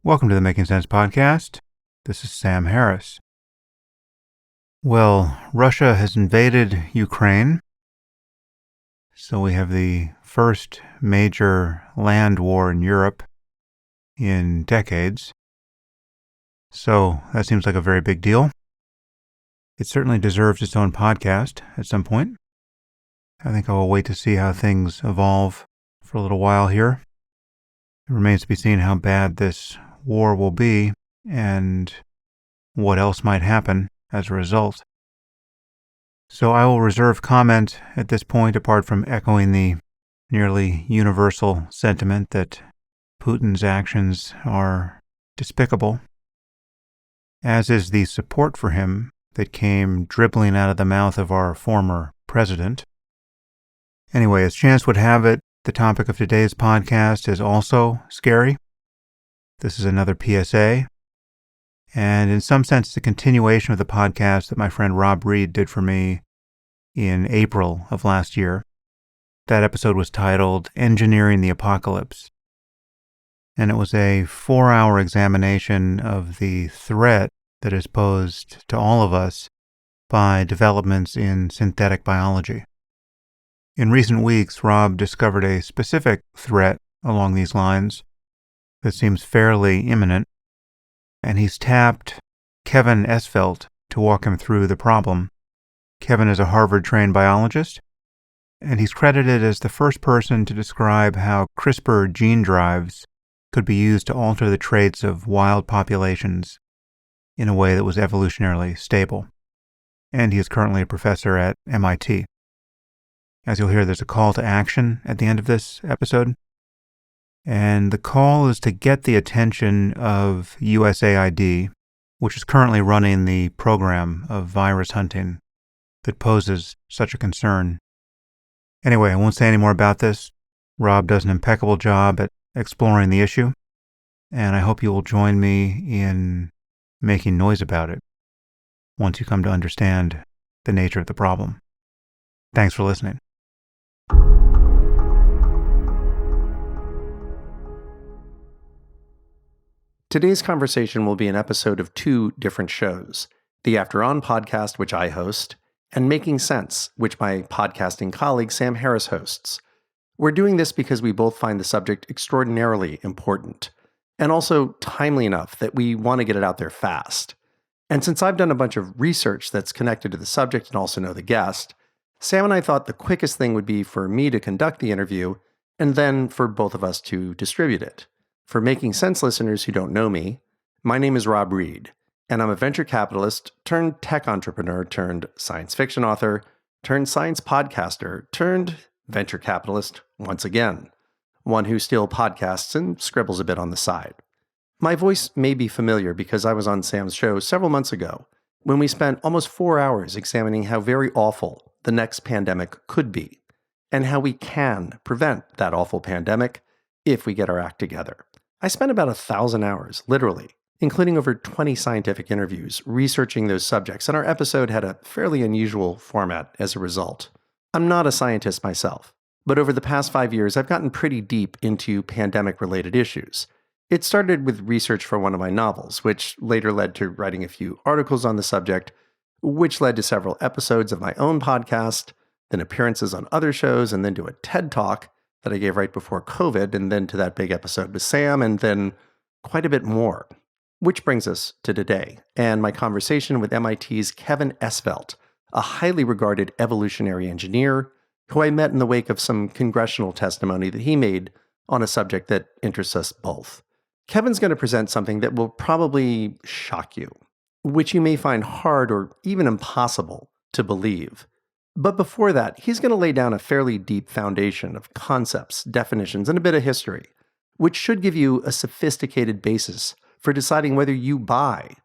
Welcome to the Making Sense podcast. This is Sam Harris. Well, Russia has invaded Ukraine, so we have the first major land war in Europe in decades. So that seems like a very big deal. It certainly deserves its own podcast at some point. I think I will wait to see how things evolve for a little while here. It remains to be seen how bad this war will be and what else might happen as a result. So I will reserve comment at this point, apart from echoing the nearly universal sentiment that Putin's actions are despicable, as is the support for him that came dribbling out of the mouth of our former president. Anyway, as chance would have it, the topic of today's podcast is also scary. This is another PSA, and in some sense, it's a continuation of the podcast that my friend Reid did for me in April of last year. That episode was titled Engineering the Apocalypse, and it was a 4-hour examination of the threat that is posed to all of us by developments in synthetic biology. In recent weeks, Rob discovered a specific threat along these lines that seems fairly imminent, and he's tapped Kevin Esvelt to walk him through the problem. Kevin is a Harvard-trained biologist, and he's credited as the first person to describe how CRISPR gene drives could be used to alter the traits of wild populations in a way that was evolutionarily stable. And he is currently a professor at MIT. As you'll hear, there's a call to action at the end of this episode. And the call is to get the attention of USAID, which is currently running the program of virus hunting that poses such a concern. Anyway, I won't say any more about this. Rob does an impeccable job at exploring the issue, and I hope you will join me in making noise about it once you come to understand the nature of the problem. Thanks for listening. Today's conversation will be an episode of 2 different shows, the After On podcast, which I host, and Making Sense, which my podcasting colleague Sam Harris hosts. We're doing this because we both find the subject extraordinarily important, and also timely enough that we want to get it out there fast. And since I've done a bunch of research that's connected to the subject and also know the guest, Sam and I thought the quickest thing would be for me to conduct the interview, and then for both of us to distribute it. For Making Sense listeners who don't know me, my name is Reid, and I'm a venture capitalist turned tech entrepreneur turned science fiction author turned science podcaster turned venture capitalist once again, one who still podcasts and scribbles a bit on the side. My voice may be familiar because I was on Sam's show several months ago when we spent almost 4 hours examining how very awful the next pandemic could be and how we can prevent that awful pandemic if we get our act together. I spent about 1,000 hours, literally, including over 20 scientific interviews, researching those subjects, and our episode had a fairly unusual format as a result. I'm not a scientist myself, but over the past 5 years, I've gotten pretty deep into pandemic-related issues. It started with research for one of my novels, which later led to writing a few articles on the subject, which led to several episodes of my own podcast, then appearances on other shows, and then to a TED Talk that I gave right before COVID, and then to that big episode with Sam, and then quite a bit more. Which brings us to today, and my conversation with MIT's Kevin Esvelt, a highly regarded evolutionary engineer who I met in the wake of some congressional testimony that he made on a subject that interests us both. Kevin's going to present something that will probably shock you, which you may find hard or even impossible to believe. But before that, he's going to lay down a fairly deep foundation of concepts, definitions, and a bit of history, which should give you a sophisticated basis for deciding whether you buy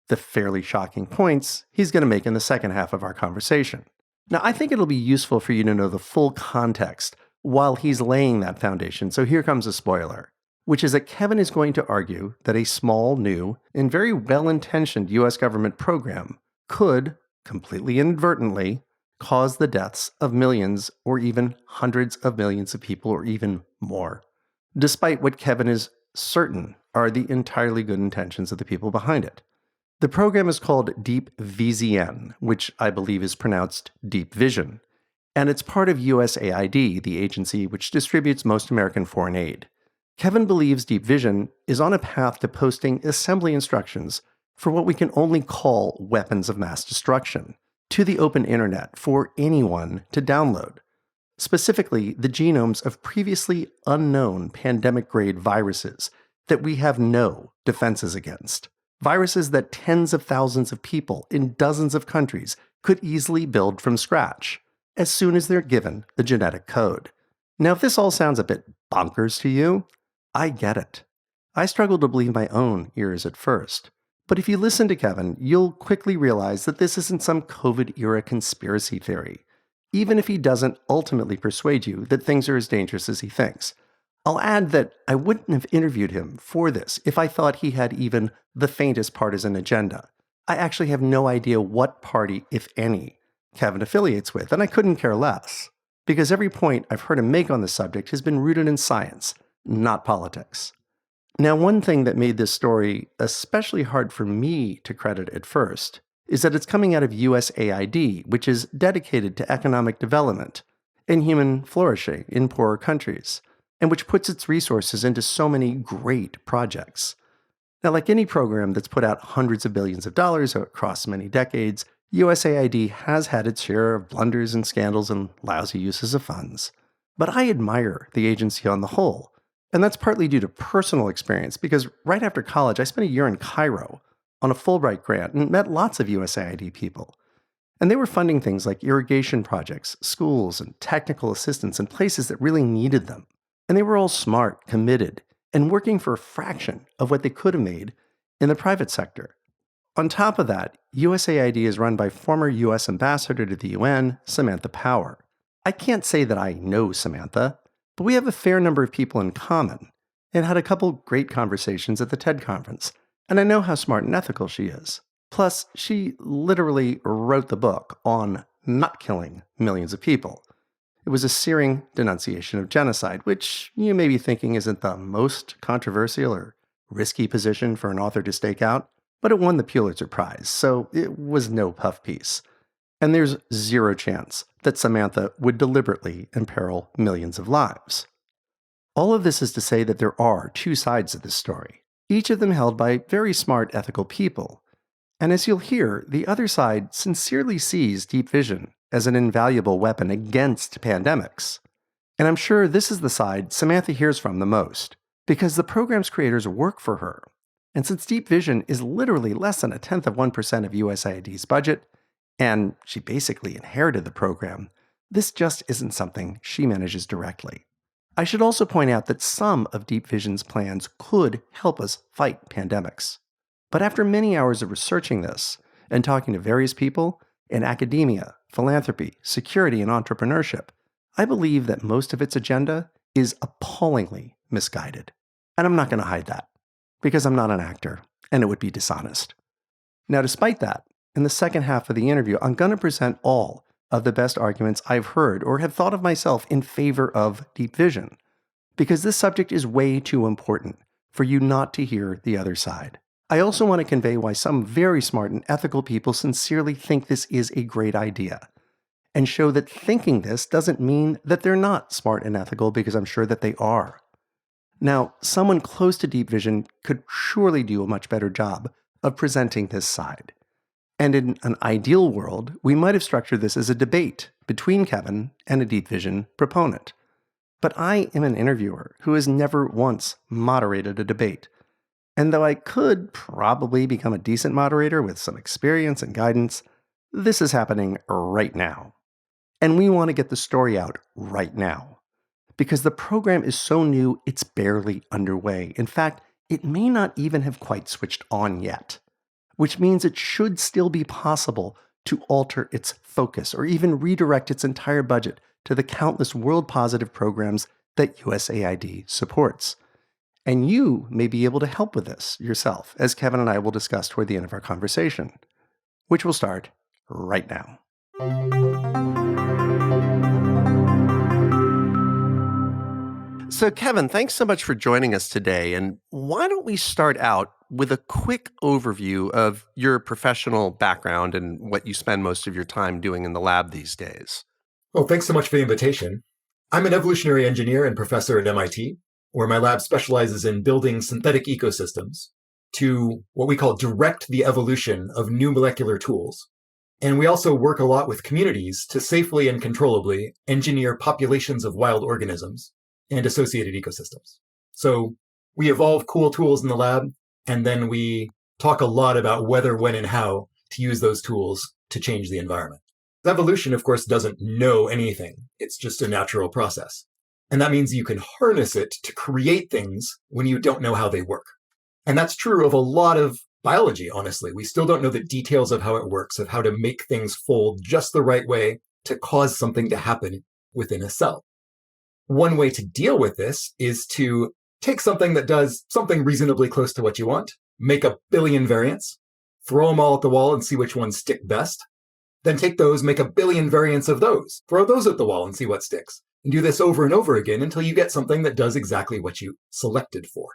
the fairly shocking points he's going to make in the second half of our conversation. Now, I think it'll be useful for you to know the full context while he's laying that foundation, so here comes a spoiler, which is that Kevin is going to argue that a small, new, and very well-intentioned U.S. government program could, completely inadvertently, cause the deaths of millions or even hundreds of millions of people or even more, despite what Kevin is certain are the entirely good intentions of the people behind it. The program is called Deep VZN, which I believe is pronounced Deep Vision, and it's part of USAID, the agency which distributes most American foreign aid. Kevin believes Deep Vision is on a path to posting assembly instructions for what we can only call weapons of mass destruction to the open internet for anyone to download. Specifically, the genomes of previously unknown pandemic-grade viruses that we have no defenses against. Viruses that tens of thousands of people in dozens of countries could easily build from scratch as soon as they're given the genetic code. Now, if this all sounds a bit bonkers to you, I get it. I struggled to believe my own ears at first. But if you listen to Kevin, you'll quickly realize that this isn't some COVID-era conspiracy theory, even if he doesn't ultimately persuade you that things are as dangerous as he thinks. I'll add that I wouldn't have interviewed him for this if I thought he had even the faintest partisan agenda. I actually have no idea what party, if any, Kevin affiliates with, and I couldn't care less, because every point I've heard him make on the subject has been rooted in science, not politics. Now, one thing that made this story especially hard for me to credit at first is that it's coming out of USAID, which is dedicated to economic development and human flourishing in poorer countries, and which puts its resources into so many great projects. Now, like any program that's put out hundreds of billions of dollars across many decades, USAID has had its share of blunders and scandals and lousy uses of funds. But I admire the agency on the whole. And that's partly due to personal experience, because right after college, I spent a year in Cairo on a Fulbright grant and met lots of USAID people. And they were funding things like irrigation projects, schools, and technical assistance in places that really needed them. And they were all smart, committed, and working for a fraction of what they could have made in the private sector. On top of that, USAID is run by former US Ambassador to the UN, Samantha Power. I can't say that I know Samantha, but we have a fair number of people in common and had a couple great conversations at the TED conference, and I know how smart and ethical she is. Plus, she literally wrote the book on not killing millions of people. It was a searing denunciation of genocide, which you may be thinking isn't the most controversial or risky position for an author to stake out, but it won the Pulitzer Prize, so it was no puff piece. And there's zero chance that Samantha would deliberately imperil millions of lives. All of this is to say that there are two sides of this story, each of them held by very smart ethical people. And as you'll hear, the other side sincerely sees Deep Vision as an invaluable weapon against pandemics. And I'm sure this is the side Samantha hears from the most, because the program's creators work for her. And since Deep Vision is literally less than 0.1% of USAID's budget, and she basically inherited the program, this just isn't something she manages directly. I should also point out that some of Deep Vision's plans could help us fight pandemics. But after many hours of researching this and talking to various people in academia, philanthropy, security, and entrepreneurship, I believe that most of its agenda is appallingly misguided. And I'm not going to hide that, because I'm not an actor, and it would be dishonest. Now, despite that, in the second half of the interview, I'm going to present all of the best arguments I've heard or have thought of myself in favor of Deep Vision, because this subject is way too important for you not to hear the other side. I also want to convey why some very smart and ethical people sincerely think this is a great idea, and show that thinking this doesn't mean that they're not smart and ethical, because I'm sure that they are. Now, someone close to Deep Vision could surely do a much better job of presenting this side. And in an ideal world, we might have structured this as a debate between Kevin and a Deep Vision proponent. But I am an interviewer who has never once moderated a debate. And though I could probably become a decent moderator with some experience and guidance, this is happening right now. And we want to get the story out right now, because the program is so new it's barely underway. In fact, it may not even have quite switched on yet, which means it should still be possible to alter its focus or even redirect its entire budget to the countless world-positive programs that USAID supports. And you may be able to help with this yourself, as Kevin and I will discuss toward the end of our conversation, which will start right now. So, Kevin, thanks so much for joining us today. And why don't we start out with a quick overview of your professional background and what you spend most of your time doing in the lab these days? Well, thanks so much for the invitation. I'm an evolutionary engineer and professor at MIT, where my lab specializes in building synthetic ecosystems to what we call direct the evolution of new molecular tools. And we also work a lot with communities to safely and controllably engineer populations of wild organisms and associated ecosystems. So we evolve cool tools in the lab, and then we talk a lot about whether, when, and how to use those tools to change the environment. Evolution, of course, doesn't know anything. It's just a natural process. And that means you can harness it to create things when you don't know how they work. And that's true of a lot of biology, honestly. We still don't know the details of how it works, of how to make things fold just the right way to cause something to happen within a cell. One way to deal with this is to take something that does something reasonably close to what you want, make a billion variants, throw them all at the wall and see which ones stick best. Then take those, make a billion variants of those, throw those at the wall and see what sticks. And do this over and over again until you get something that does exactly what you selected for.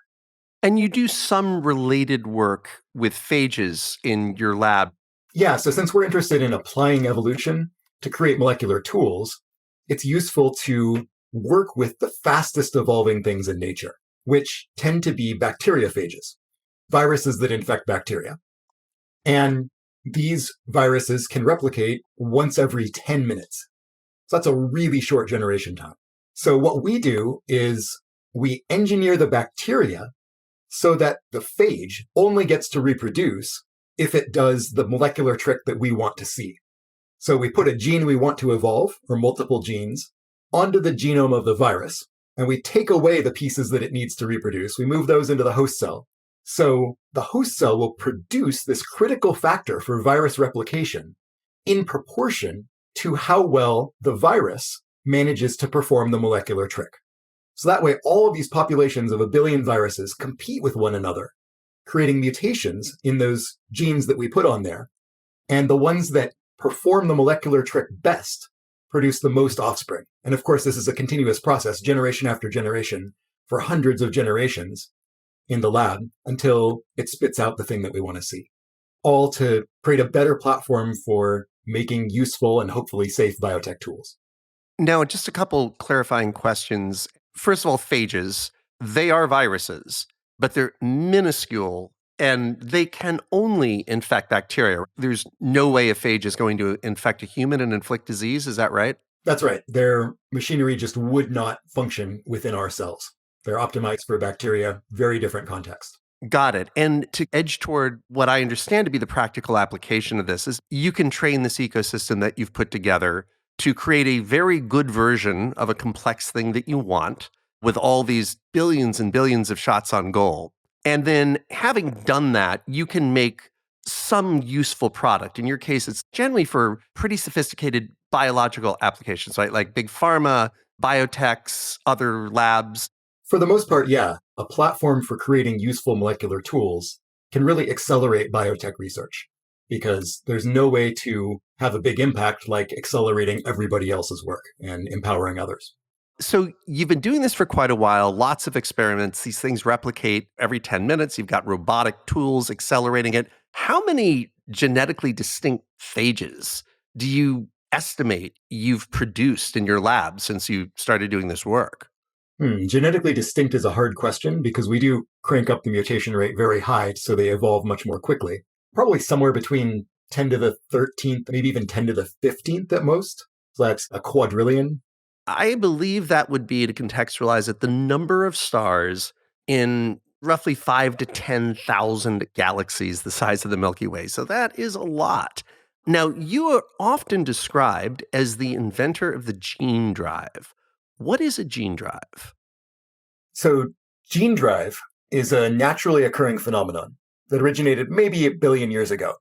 And you do some related work with phages in your lab. Yeah, so since we're interested in applying evolution to create molecular tools, it's useful to work with the fastest evolving things in nature, which tend to be bacteriophages, viruses that infect bacteria. And these viruses can replicate once every 10 minutes. So that's a really short generation time. So what we do is we engineer the bacteria so that the phage only gets to reproduce if it does the molecular trick that we want to see. So we put a gene we want to evolve, or multiple genes, onto the genome of the virus, and we take away the pieces that it needs to reproduce. We move those into the host cell. So the host cell will produce this critical factor for virus replication in proportion to how well the virus manages to perform the molecular trick. So that way, all of these populations of a billion viruses compete with one another, creating mutations in those genes that we put on there. And the ones that perform the molecular trick best produce the most offspring. And of course, this is a continuous process, generation after generation, for hundreds of generations in the lab until it spits out the thing that we want to see, all to create a better platform for making useful and hopefully safe biotech tools. Now, just a couple clarifying questions. First of all, phages, they are viruses, but they're minuscule and they can only infect bacteria. There's no way a phage is going to infect a human and inflict disease. Is that right? That's right. Their machinery just would not function within our cells. They're optimized for bacteria, very different context. Got it. And to edge toward what I understand to be the practical application of this is you can train this ecosystem that you've put together to create a very good version of a complex thing that you want with all these billions and billions of shots on goal. And then having done that, you can make some useful product. In your case, it's generally for pretty sophisticated biological applications, right? Like big pharma, biotechs, other labs. For the most part, yeah. A platform for creating useful molecular tools can really accelerate biotech research because there's no way to have a big impact like accelerating everybody else's work and empowering others. So you've been doing this for quite a while, lots of experiments. These things replicate every 10 minutes. You've got robotic tools accelerating it. How many genetically distinct phages do you estimate you've produced in your lab since you started doing this work? Genetically distinct is a hard question because we do crank up the mutation rate very high so they evolve much more quickly. Probably somewhere between 10 to the 13th, maybe even 10 to the 15th at most. So that's a quadrillion. I believe that would be, to contextualize it, the number of stars in roughly 5 to 10,000 galaxies the size of the Milky Way. So that is a lot. Now, you are often described as the inventor of the gene drive. What is a gene drive? So gene drive is a naturally occurring phenomenon that originated maybe a billion years ago.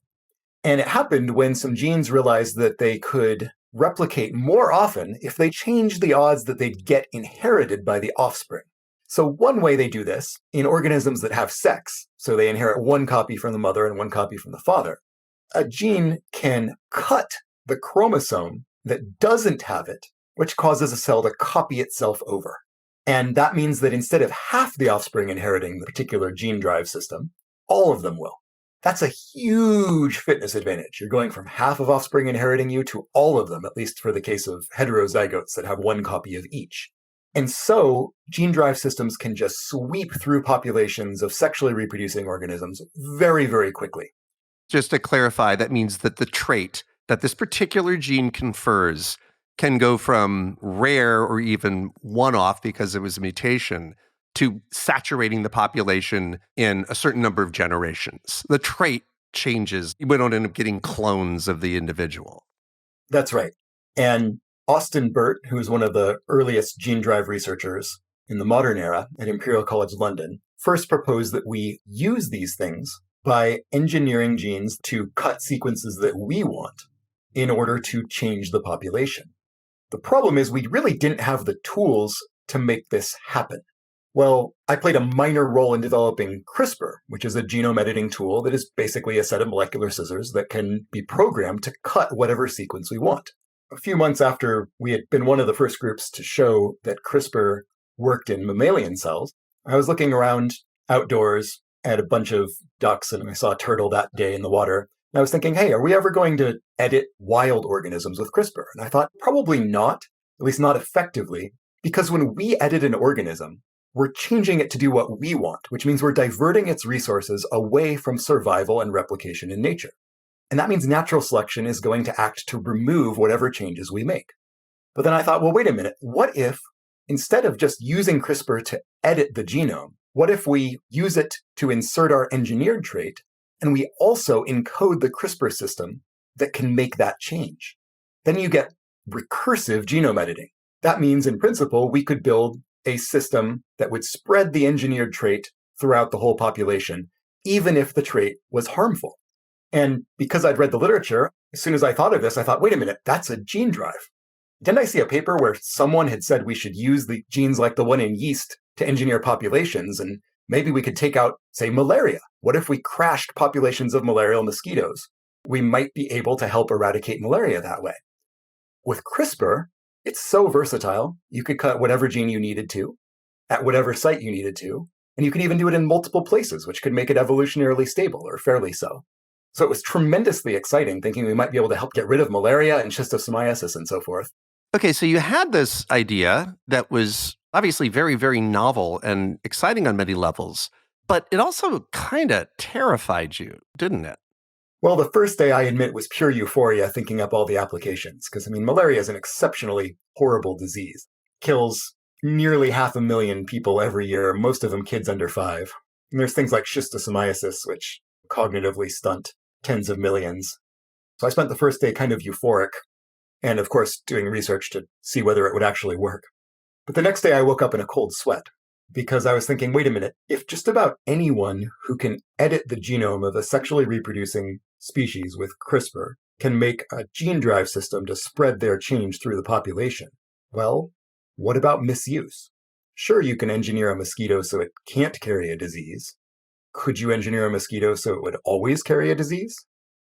And it happened when some genes realized that they could replicate more often if they changed the odds that they'd get inherited by the offspring. So one way they do this in organisms that have sex, so they inherit one copy from the mother and one copy from the father, a gene can cut the chromosome that doesn't have it, which causes a cell to copy itself over. And that means that instead of half the offspring inheriting the particular gene drive system, all of them will. That's a huge fitness advantage. You're going from half of offspring inheriting you to all of them, at least for the case of heterozygotes that have one copy of each. And so gene drive systems can just sweep through populations of sexually reproducing organisms very, very quickly. Just to clarify, that means that the trait that this particular gene confers can go from rare or even one-off because it was a mutation to saturating the population in a certain number of generations. The trait changes. We don't end up getting clones of the individual. That's right. And Austin Burt, who is one of the earliest gene drive researchers in the modern era at Imperial College London, first proposed that we use these things by engineering genes to cut sequences that we want in order to change the population. The problem is we really didn't have the tools to make this happen. Well, I played a minor role in developing CRISPR, which is a genome editing tool that is basically a set of molecular scissors that can be programmed to cut whatever sequence we want. A few months after we had been one of the first groups to show that CRISPR worked in mammalian cells, I was looking around outdoors at a bunch of ducks, and I saw a turtle that day in the water. And I was thinking, hey, are we ever going to edit wild organisms with CRISPR? And I thought, probably not, at least not effectively, because when we edit an organism, we're changing it to do what we want, which means we're diverting its resources away from survival and replication in nature. And that means natural selection is going to act to remove whatever changes we make. But then I thought, well, wait a minute. What if, instead of just using CRISPR to edit the genome, what if we use it to insert our engineered trait, and we also encode the CRISPR system that can make that change? Then you get recursive genome editing. That means, in principle, we could build a system that would spread the engineered trait throughout the whole population, even if the trait was harmful. And because I'd read the literature, as soon as I thought of this, I thought, wait a minute, that's a gene drive. Didn't I see a paper where someone had said we should use the genes like the one in yeast to engineer populations, and maybe we could take out, say, malaria? What if we crashed populations of malarial mosquitoes? We might be able to help eradicate malaria that way. With CRISPR, it's so versatile. You could cut whatever gene you needed to, at whatever site you needed to, and you can even do it in multiple places, which could make it evolutionarily stable, or fairly so. So it was tremendously exciting, thinking we might be able to help get rid of malaria and schistosomiasis and so forth. Okay, so you had this idea that was obviously very, very novel and exciting on many levels, but it also kind of terrified you, didn't it? Well, the first day, I admit, was pure euphoria thinking up all the applications, because, malaria is an exceptionally horrible disease. Kills nearly 500,000 people every year, most of them kids under 5. And there's things like schistosomiasis, which cognitively stunt tens of millions. So I spent the first day kind of euphoric, and of course doing research to see whether it would actually work. But the next day I woke up in a cold sweat, because I was thinking, wait a minute, if just about anyone who can edit the genome of a sexually reproducing species with CRISPR can make a gene drive system to spread their change through the population, well, what about misuse? Sure, you can engineer a mosquito so it can't carry a disease. Could you engineer a mosquito so it would always carry a disease?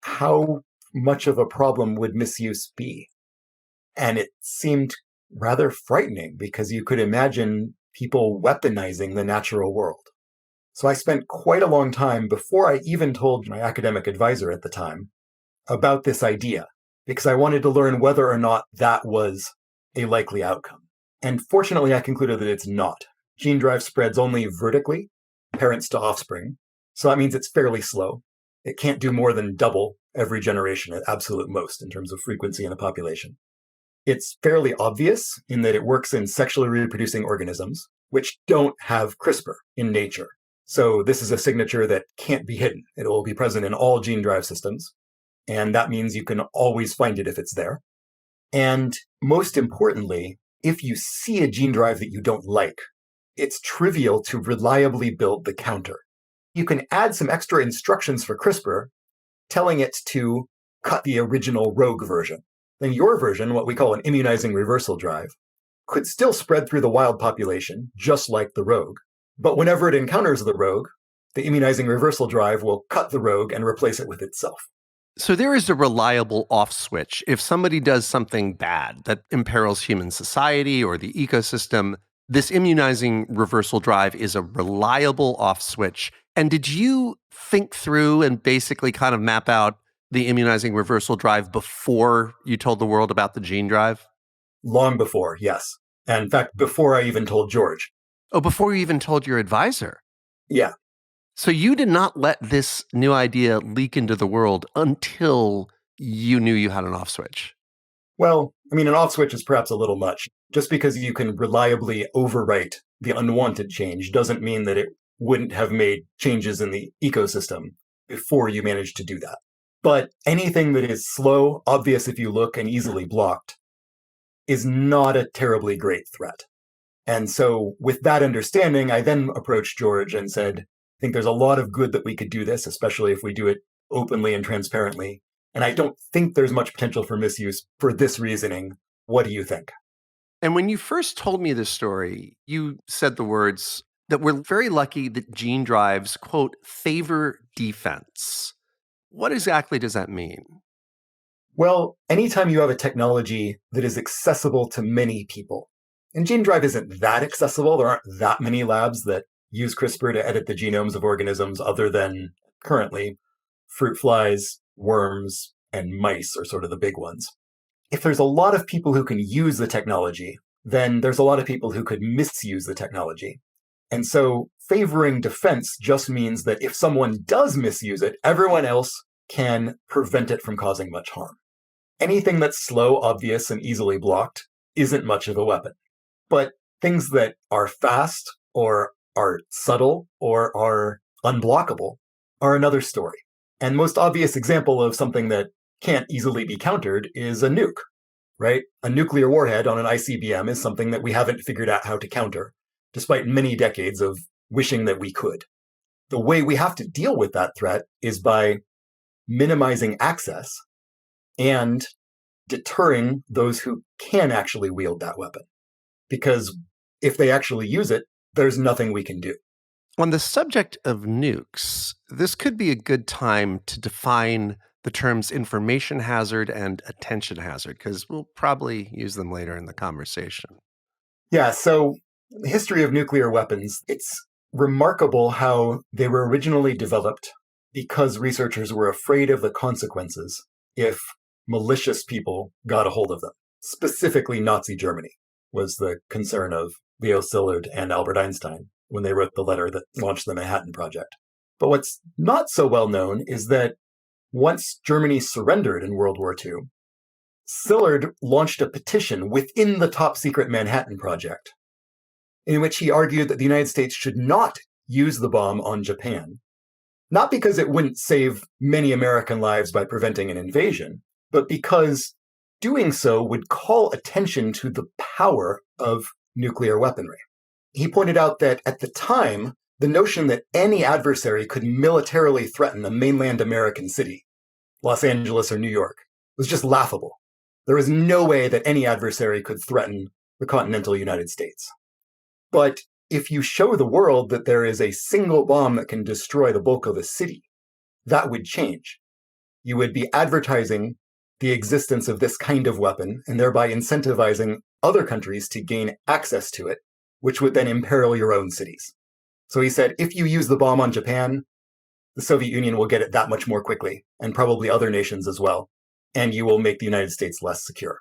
How much of a problem would misuse be? And it seemed rather frightening, because you could imagine people weaponizing the natural world. So I spent quite a long time before I even told my academic advisor at the time about this idea, because I wanted to learn whether or not that was a likely outcome. And fortunately, I concluded that it's not. Gene drive spreads only vertically, parents to offspring. So that means it's fairly slow. It can't do more than double every generation at absolute most in terms of frequency in a population. It's fairly obvious in that it works in sexually reproducing organisms, which don't have CRISPR in nature. So this is a signature that can't be hidden. It will be present in all gene drive systems. And that means you can always find it if it's there. And most importantly, if you see a gene drive that you don't like, it's trivial to reliably build the counter. You can add some extra instructions for CRISPR, telling it to cut the original rogue version. Then your version, what we call an immunizing reversal drive, could still spread through the wild population, just like the rogue. But whenever it encounters the rogue, the immunizing reversal drive will cut the rogue and replace it with itself. So there is a reliable off switch. If somebody does something bad that imperils human society or the ecosystem, this immunizing reversal drive is a reliable off switch. And did you think through and basically kind of map out the immunizing reversal drive before you told the world about the gene drive? Long before, yes. And in fact, before I even told George. Oh, before you even told your advisor? Yeah. So you did not let this new idea leak into the world until you knew you had an off switch? Well, I mean, an off switch is perhaps a little much. Just because you can reliably overwrite the unwanted change doesn't mean that it wouldn't have made changes in the ecosystem before you managed to do that. But anything that is slow, obvious if you look, and easily blocked is not a terribly great threat. And so with that understanding, I then approached George and said, I think there's a lot of good that we could do this, especially if we do it openly and transparently. And I don't think there's much potential for misuse for this reasoning. What do you think? And when you first told me this story, you said the words that we're very lucky that gene drives, quote, favor defense. What exactly does that mean? Well, anytime you have a technology that is accessible to many people, and gene drive isn't that accessible, there aren't that many labs that use CRISPR to edit the genomes of organisms other than currently fruit flies, worms, and mice are sort of the big ones. If there's a lot of people who can use the technology, then there's a lot of people who could misuse the technology. And so favoring defense just means that if someone does misuse it, everyone else can prevent it from causing much harm. Anything that's slow, obvious, and easily blocked isn't much of a weapon. But things that are fast or are subtle or are unblockable are another story. And most obvious example of something that can't easily be countered is a nuke, right? A nuclear warhead on an ICBM is something that we haven't figured out how to counter, despite many decades of wishing that we could. The way we have to deal with that threat is by minimizing access and deterring those who can actually wield that weapon. Because if they actually use it, there's nothing we can do. On the subject of nukes, this could be a good time to define the terms information hazard and attention hazard, because we'll probably use them later in the conversation. Yeah, so the history of nuclear weapons, it's remarkable how they were originally developed because researchers were afraid of the consequences if malicious people got a hold of them. Specifically, Nazi Germany was the concern of Leo Szilard and Albert Einstein when they wrote the letter that launched the Manhattan Project. But what's not so well known is that once Germany surrendered in World War II, Szilard launched a petition within the top secret Manhattan Project, in which he argued that the United States should not use the bomb on Japan, not because it wouldn't save many American lives by preventing an invasion, but because doing so would call attention to the power of nuclear weaponry. He pointed out that at the time, the notion that any adversary could militarily threaten a mainland American city, Los Angeles or New York, was just laughable. There was no way that any adversary could threaten the continental United States. But if you show the world that there is a single bomb that can destroy the bulk of a city, that would change. You would be advertising the existence of this kind of weapon and thereby incentivizing other countries to gain access to it, which would then imperil your own cities. So he said, if you use the bomb on Japan, the Soviet Union will get it that much more quickly, and probably other nations as well, and you will make the United States less secure.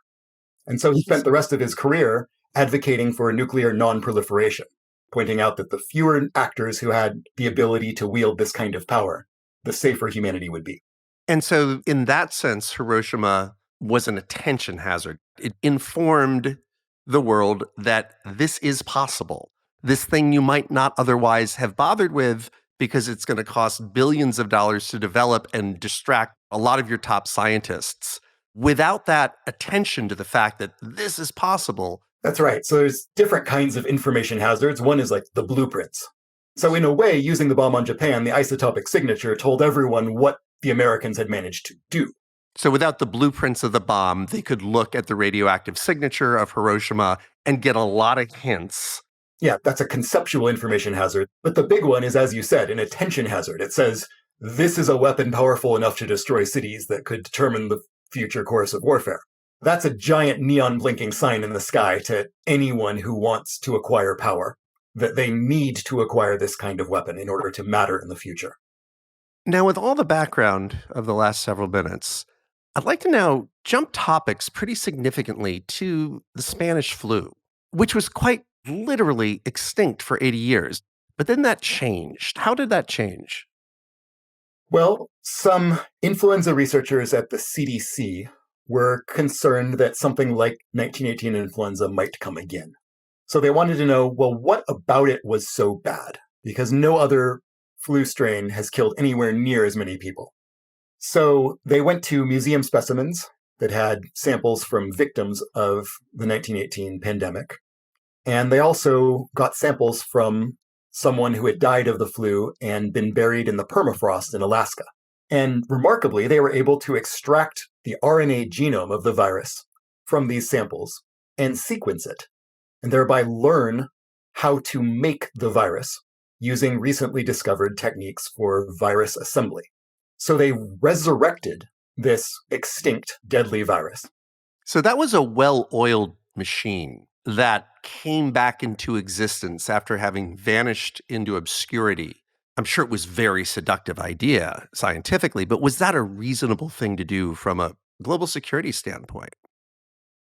And so he spent the rest of his career advocating for nuclear non-proliferation, pointing out that the fewer actors who had the ability to wield this kind of power, the safer humanity would be. And so in that sense, Hiroshima was an attention hazard. It informed the world that this is possible. This thing you might not otherwise have bothered with because it's going to cost billions of dollars to develop and distract a lot of your top scientists. Without that attention to the fact that this is possible. That's right. So there's different kinds of information hazards. One is like the blueprints. So in a way, using the bomb on Japan, the isotopic signature told everyone what the Americans had managed to do. So without the blueprints of the bomb, they could look at the radioactive signature of Hiroshima and get a lot of hints. Yeah, that's a conceptual information hazard. But the big one is, as you said, an attention hazard. It says, this is a weapon powerful enough to destroy cities that could determine the future course of warfare. That's a giant neon blinking sign in the sky to anyone who wants to acquire power, that they need to acquire this kind of weapon in order to matter in the future. Now, with all the background of the last several minutes, I'd like to now jump topics pretty significantly to the Spanish flu, which was quite literally extinct for 80 years. But then that changed. How did that change? Well, some influenza researchers at the CDC were concerned that something like 1918 influenza might come again. So they wanted to know, well, what about it was so bad? Because no other flu strain has killed anywhere near as many people. So they went to museum specimens that had samples from victims of the 1918 pandemic. And they also got samples from someone who had died of the flu and been buried in the permafrost in Alaska. And remarkably, they were able to extract the RNA genome of the virus from these samples and sequence it, and thereby learn how to make the virus using recently discovered techniques for virus assembly. So they resurrected this extinct deadly virus. So that was a well-oiled machine that came back into existence after having vanished into obscurity. I'm sure it was a very seductive idea scientifically, but was that a reasonable thing to do from a global security standpoint?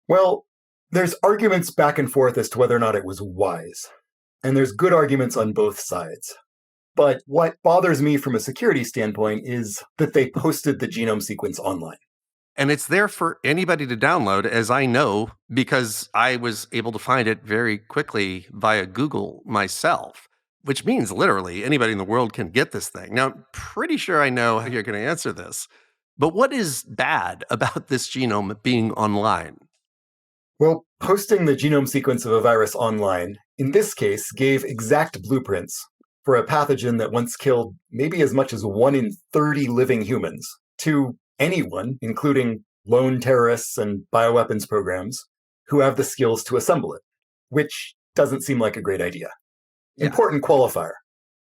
Well, there's arguments back and forth as to whether or not it was wise. And there's good arguments on both sides. But what bothers me from a security standpoint is that they posted the genome sequence online. And it's there for anybody to download, as I know, because I was able to find it very quickly via Google myself, which means literally anybody in the world can get this thing. Now, I'm pretty sure I know how you're going to answer this, but what is bad about this genome being online? Well, posting the genome sequence of a virus online, in this case, gave exact blueprints for a pathogen that once killed maybe as much as 1 in 30 living humans to anyone, including lone terrorists and bioweapons programs, who have the skills to assemble it, which doesn't seem like a great idea. Yeah. Important qualifier.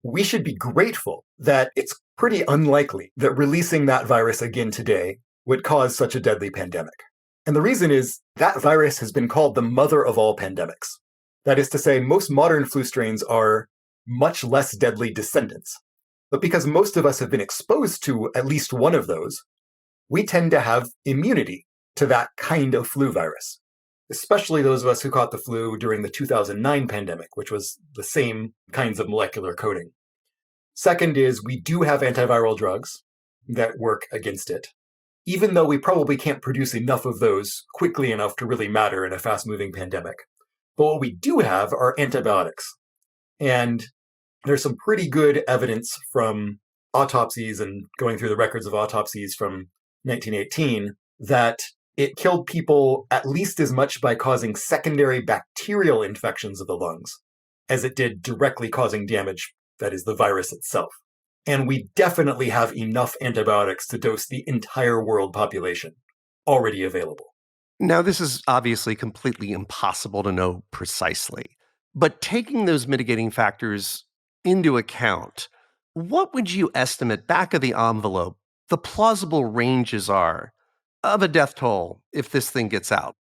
We should be grateful that it's pretty unlikely that releasing that virus again today would cause such a deadly pandemic. And the reason is that virus has been called the mother of all pandemics. That is to say, most modern flu strains are much less deadly descendants. But because most of us have been exposed to at least one of those, we tend to have immunity to that kind of flu virus, especially those of us who caught the flu during the 2009 pandemic, which was the same kinds of molecular coding. Second is we do have antiviral drugs that work against it, even though we probably can't produce enough of those quickly enough to really matter in a fast-moving pandemic. But what we do have are antibiotics. And there's some pretty good evidence from autopsies and going through the records of autopsies from 1918 that it killed people at least as much by causing secondary bacterial infections of the lungs as it did directly causing damage, that is, the virus itself. And we definitely have enough antibiotics to dose the entire world population already available. Now, this is obviously completely impossible to know precisely, but taking those mitigating factors into account, what would you estimate back of the envelope the plausible ranges are of a death toll if this thing gets out?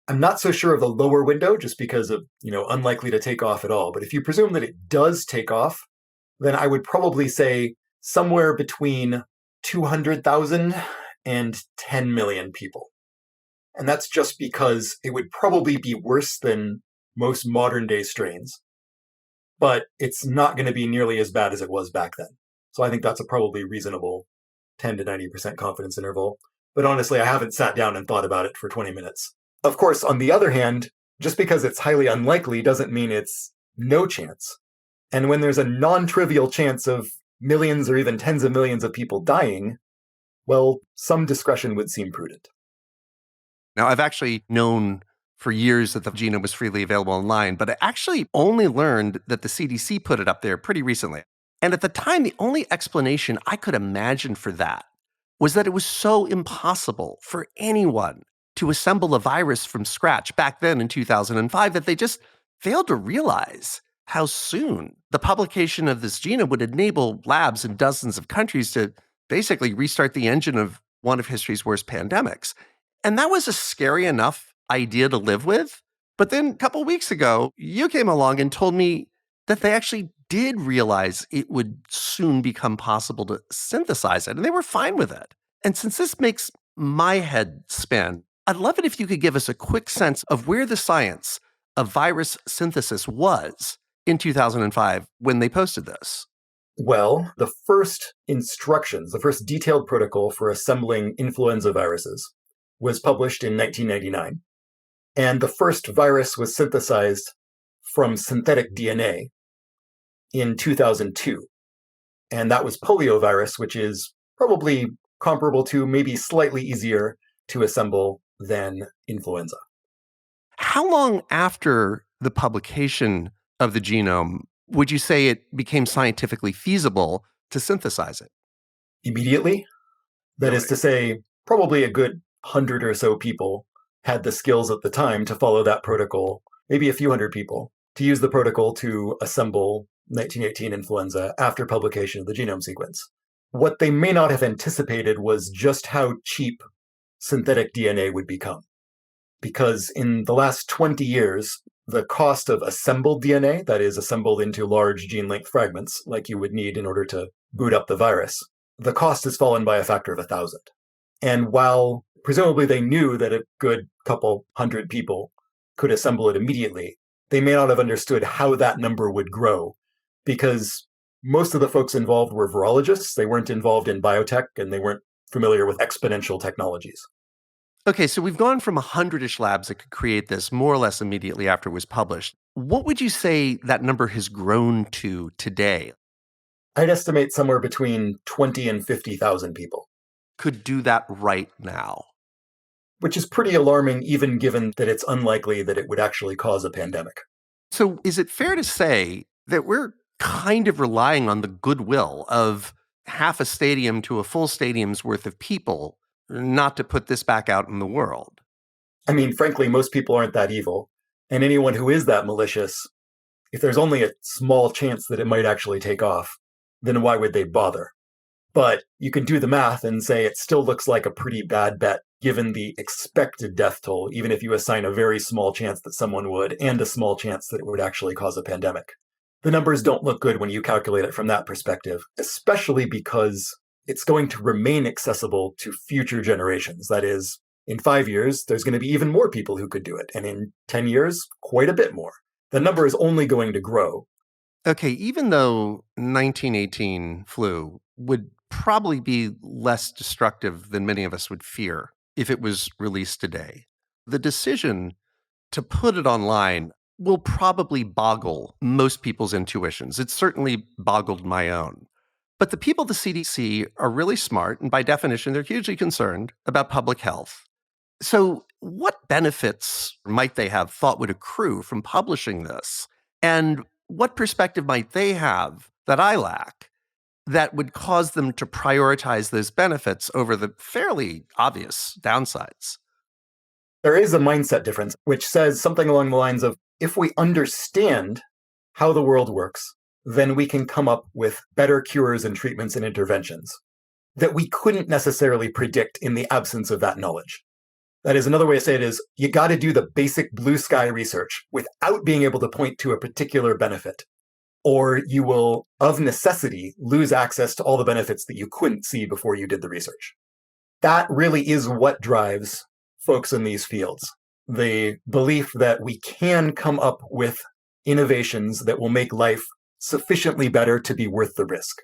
I'm not so sure of the lower window just because of, unlikely to take off at all. But if you presume that it does take off, then I would probably say somewhere between 200,000 and 10 million people. And that's just because it would probably be worse than most modern day strains, but it's not going to be nearly as bad as it was back then. So I think that's a probably reasonable 10 to 90% confidence interval. But honestly, I haven't sat down and thought about it for 20 minutes. Of course, on the other hand, just because it's highly unlikely doesn't mean it's no chance. And when there's a non-trivial chance of millions or even tens of millions of people dying, well, some discretion would seem prudent. Now, I've actually known for years that the genome was freely available online, but I actually only learned that the CDC put it up there pretty recently. And at the time, the only explanation I could imagine for that was that it was so impossible for anyone to assemble a virus from scratch back then in 2005 that they just failed to realize how soon the publication of this genome would enable labs in dozens of countries to basically restart the engine of one of history's worst pandemics. And that was a scary enough idea to live with. But then a couple weeks ago, you came along and told me that they actually did realize it would soon become possible to synthesize it, and they were fine with it. And since this makes my head spin, I'd love it if you could give us a quick sense of where the science of virus synthesis was in 2005 when they posted this. Well, the first instructions, the first detailed protocol for assembling influenza viruses was published in 1999. And the first virus was synthesized from synthetic DNA in 2002. And that was poliovirus, which is probably comparable to, maybe slightly easier to assemble than influenza. How long after the publication of the genome would you say it became scientifically feasible to synthesize it? Immediately. That is to say, probably a good 100 or so people had the skills at the time to follow that protocol, maybe a few hundred people, to use the protocol to assemble 1918 influenza after publication of the genome sequence. What they may not have anticipated was just how cheap synthetic DNA would become. Because in the last 20 years, the cost of assembled DNA, that is, assembled into large gene-length fragments, like you would need in order to boot up the virus, the cost has fallen by a factor of 1,000. And while presumably they knew that a good couple hundred people could assemble it immediately, they may not have understood how that number would grow, because most of the folks involved were virologists. They weren't involved in biotech, and they weren't familiar with exponential technologies. Okay, so we've gone from 100-ish labs that could create this more or less immediately after it was published. What would you say that number has grown to today? I'd estimate somewhere between 20 and 50,000 people. Could do that right now. Which is pretty alarming, even given that it's unlikely that it would actually cause a pandemic. So is it fair to say that we're kind of relying on the goodwill of half a stadium to a full stadium's worth of people not to put this back out in the world? I mean, frankly, most people aren't that evil. And anyone who is that malicious, if there's only a small chance that it might actually take off, then why would they bother? But you can do the math and say it still looks like a pretty bad bet given the expected death toll, even if you assign a very small chance that someone would and a small chance that it would actually cause a pandemic. The numbers don't look good when you calculate it from that perspective, especially because it's going to remain accessible to future generations. That is, in 5 years, there's going to be even more people who could do it. And in 10 years, quite a bit more. The number is only going to grow. Okay, even though 1918 flu would probably be less destructive than many of us would fear if it was released today, the decision to put it online will probably boggle most people's intuitions. It's certainly boggled my own. But the people at the CDC are really smart, and by definition, they're hugely concerned about public health. So what benefits might they have thought would accrue from publishing this? And what perspective might they have that I lack that would cause them to prioritize those benefits over the fairly obvious downsides? There is a mindset difference, which says something along the lines of, if we understand how the world works, then we can come up with better cures and treatments and interventions that we couldn't necessarily predict in the absence of that knowledge. That is, another way to say it is, you got to do the basic blue sky research without being able to point to a particular benefit, or you will, of necessity, lose access to all the benefits that you couldn't see before you did the research. That really is what drives folks in these fields. The belief that we can come up with innovations that will make life sufficiently better to be worth the risk.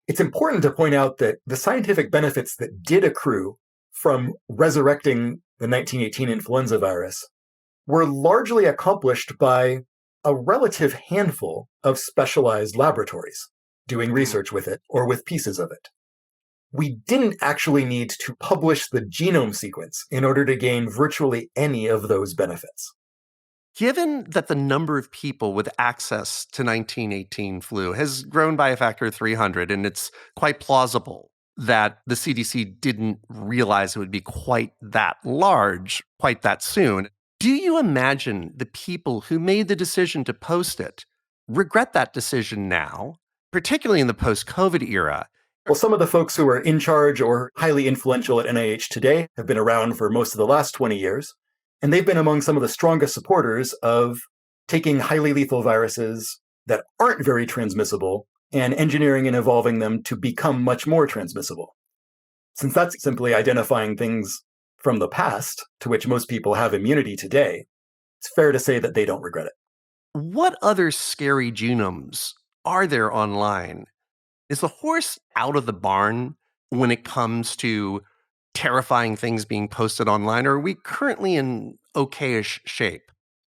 It's important to point out that the scientific benefits that did accrue from resurrecting the 1918 influenza virus were largely accomplished by a relative handful of specialized laboratories doing research with it or with pieces of it. We didn't actually need to publish the genome sequence in order to gain virtually any of those benefits. Given that the number of people with access to 1918 flu has grown by a factor of 300, and it's quite plausible that the CDC didn't realize it would be quite that large, quite that soon, do you imagine the people who made the decision to post it regret that decision now, particularly in the post-COVID era? Well, some of the folks who are in charge or highly influential at NIH today have been around for most of the last 20 years, and they've been among some of the strongest supporters of taking highly lethal viruses that aren't very transmissible and engineering and evolving them to become much more transmissible. Since that's simply identifying things from the past to which most people have immunity today, it's fair to say that they don't regret it. What other scary genomes are there online? Is the horse out of the barn when it comes to terrifying things being posted online, or are we currently in okayish shape?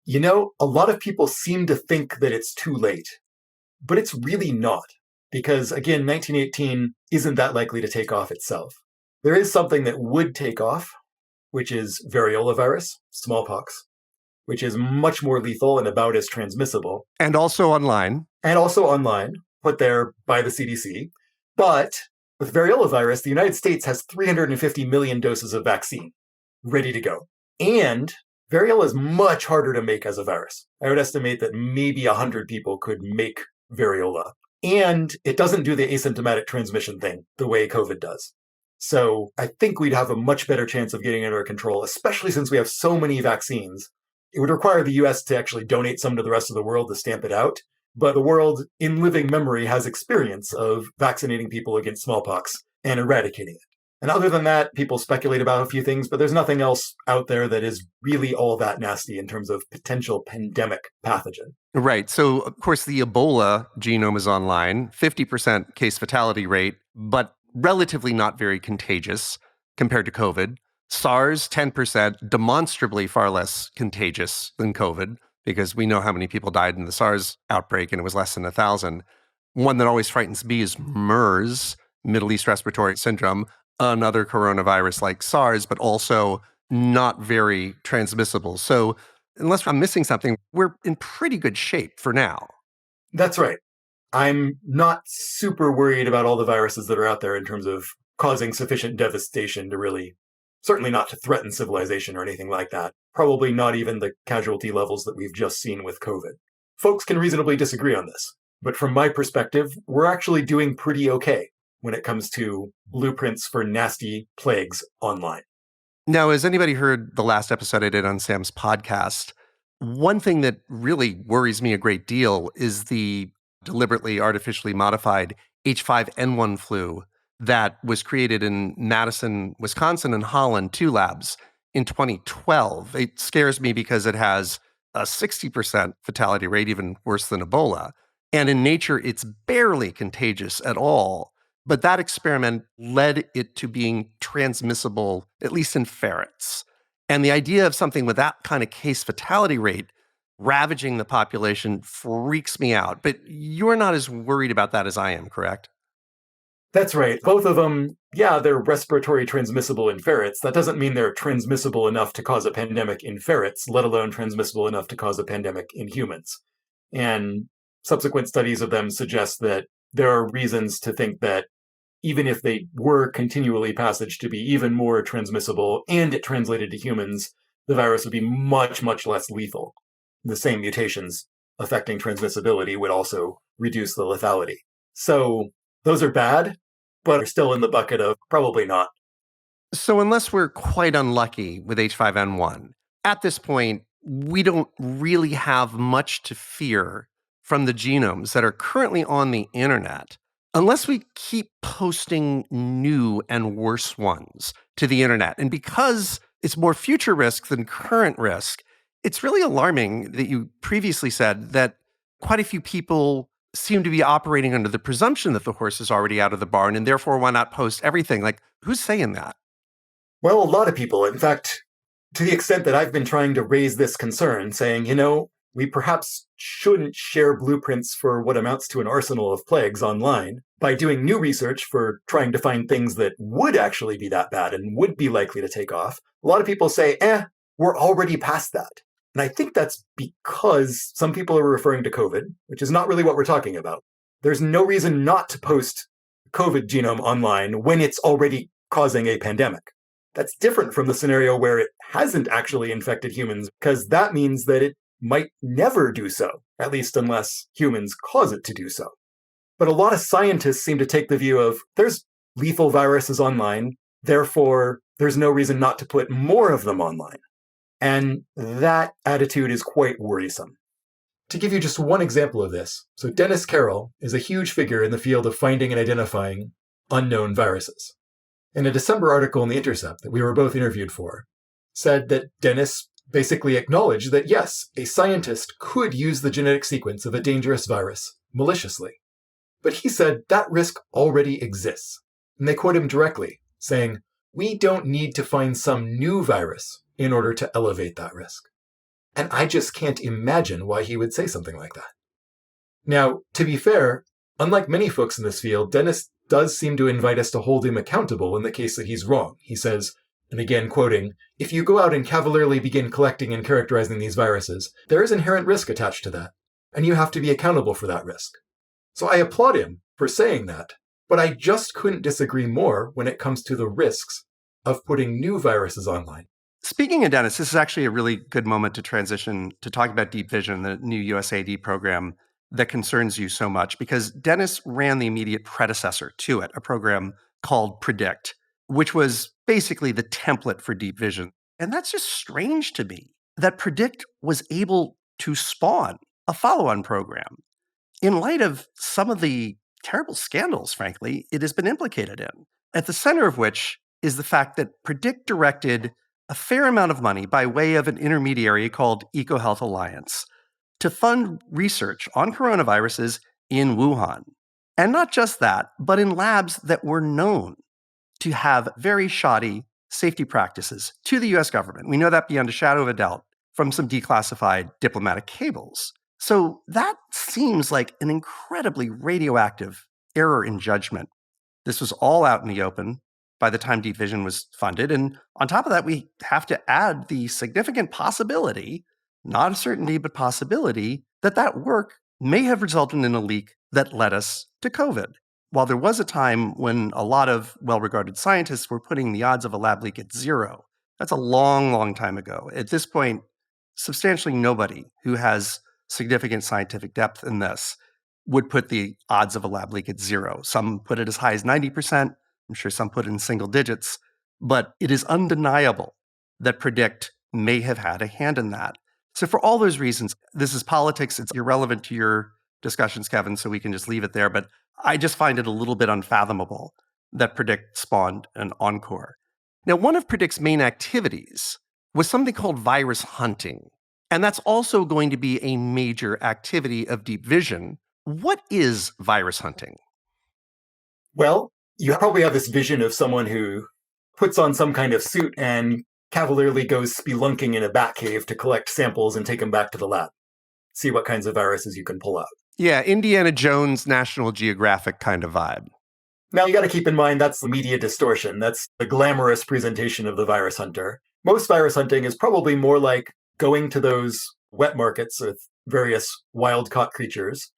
You know, a lot of people seem to think that it's too late, but it's really not. Because again, 1918 isn't that likely to take off itself. There is something that would take off, which is variola virus, smallpox, which is much more lethal and about as transmissible. And also online. And also online, put there by the CDC. But with variola virus, the United States has 350 million doses of vaccine ready to go. And variola is much harder to make as a virus. I would estimate that maybe 100 people could make variola. And it doesn't do the asymptomatic transmission thing the way COVID does. So I think we'd have a much better chance of getting it under control, especially since we have so many vaccines. It would require the US to actually donate some to the rest of the world to stamp it out. But the world, in living memory, has experience of vaccinating people against smallpox and eradicating it. And other than that, people speculate about a few things, but there's nothing else out there that is really all that nasty in terms of potential pandemic pathogen. Right. So, of course, the Ebola genome is online, 50% case fatality rate, but relatively not very contagious compared to COVID. SARS, 10%, demonstrably far less contagious than COVID, because we know how many people died in the SARS outbreak, and it was less than 1,000. One that always frightens me is MERS, Middle East Respiratory Syndrome, another coronavirus like SARS, but also not very transmissible. So unless I'm missing something, we're in pretty good shape for now. That's right. I'm not super worried about all the viruses that are out there in terms of causing sufficient devastation to really, certainly not to threaten civilization or anything like that. Probably not even the casualty levels that we've just seen with COVID. Folks can reasonably disagree on this, but from my perspective, we're actually doing pretty okay when it comes to blueprints for nasty plagues online. Now, has anybody heard the last episode I did on Sam's podcast? One thing that really worries me a great deal is the deliberately artificially modified H5n1 flu that was created in Madison, Wisconsin and Holland, 2 labs, in 2012. It scares me because it has a 60% fatality rate, even worse than Ebola. And in nature, it's barely contagious at all. But that experiment led it to being transmissible, at least in ferrets. And the idea of something with that kind of case fatality rate ravaging the population freaks me out. But you're not as worried about that as I am, correct? That's right. Both of them, yeah, they're respiratory transmissible in ferrets. That doesn't mean they're transmissible enough to cause a pandemic in ferrets, let alone transmissible enough to cause a pandemic in humans. And subsequent studies of them suggest that there are reasons to think that even if they were continually passaged to be even more transmissible and it translated to humans, the virus would be much, much less lethal. The same mutations affecting transmissibility would also reduce the lethality. So those are bad, but are still in the bucket of probably not. So unless we're quite unlucky with H5n1, at this point, we don't really have much to fear from the genomes that are currently on the internet, unless we keep posting new and worse ones to the internet. And because it's more future risk than current risk, it's really alarming that you previously said that quite a few people seem to be operating under the presumption that the horse is already out of the barn, and therefore why not post everything? Like, who's saying that? Well, a lot of people. In fact, to the extent that I've been trying to raise this concern, saying, we perhaps shouldn't share blueprints for what amounts to an arsenal of plagues online by doing new research for trying to find things that would actually be that bad and would be likely to take off. A lot of people say, we're already past that. And I think that's because some people are referring to COVID, which is not really what we're talking about. There's no reason not to post COVID genome online when it's already causing a pandemic. That's different from the scenario where it hasn't actually infected humans, because that means that it might never do so, at least unless humans cause it to do so. But a lot of scientists seem to take the view of there's lethal viruses online, therefore there's no reason not to put more of them online. And that attitude is quite worrisome. To give you just one example of this, so Dennis Carroll is a huge figure in the field of finding and identifying unknown viruses. In a December article in The Intercept that we were both interviewed for, said that Dennis basically acknowledged that yes, a scientist could use the genetic sequence of a dangerous virus maliciously. But he said that risk already exists. And they quote him directly, saying, "We don't need to find some new virus in order to elevate that risk." And I just can't imagine why he would say something like that. Now, to be fair, unlike many folks in this field, Dennis does seem to invite us to hold him accountable in the case that he's wrong. He says, and again quoting, "If you go out and cavalierly begin collecting and characterizing these viruses, there is inherent risk attached to that, and you have to be accountable for that risk." So I applaud him for saying that, but I just couldn't disagree more when it comes to the risks of putting new viruses online. Speaking of Dennis, this is actually a really good moment to transition to talk about Deep Vision, the new USAID program that concerns you so much, because Dennis ran the immediate predecessor to it, a program called PREDICT, which was basically the template for Deep Vision. And that's just strange to me that PREDICT was able to spawn a follow-on program in light of some of the terrible scandals, frankly, it has been implicated in, at the center of which is the fact that PREDICT directed a fair amount of money by way of an intermediary called EcoHealth Alliance to fund research on coronaviruses in Wuhan. And not just that, but in labs that were known to have very shoddy safety practices to the US government. We know that beyond a shadow of a doubt from some declassified diplomatic cables. So that seems like an incredibly radioactive error in judgment. This was all out in the open by the time Deep Vision was funded. And on top of that, we have to add the significant possibility, not a certainty, but possibility, that that work may have resulted in a leak that led us to COVID. While there was a time when a lot of well-regarded scientists were putting the odds of a lab leak at zero, that's a long, long time ago. At this point, substantially nobody who has significant scientific depth in this would put the odds of a lab leak at zero. Some put it as high as 90%. I'm sure some put it in single digits. But it is undeniable that PREDICT may have had a hand in that. So for all those reasons, this is politics. It's irrelevant to your discussions, Kevin, so we can just leave it there. But I just find it a little bit unfathomable that PREDICT spawned an Encore. Now, one of PREDICT's main activities was something called virus hunting. And that's also going to be a major activity of Deep Vision. What is virus hunting? Well, you probably have this vision of someone who puts on some kind of suit and cavalierly goes spelunking in a bat cave to collect samples and take them back to the lab. See what kinds of viruses you can pull out. Yeah, Indiana Jones, National Geographic kind of vibe. Now, you got to keep in mind that's the media distortion. That's the glamorous presentation of the virus hunter. Most virus hunting is probably more like going to those wet markets with various wild-caught creatures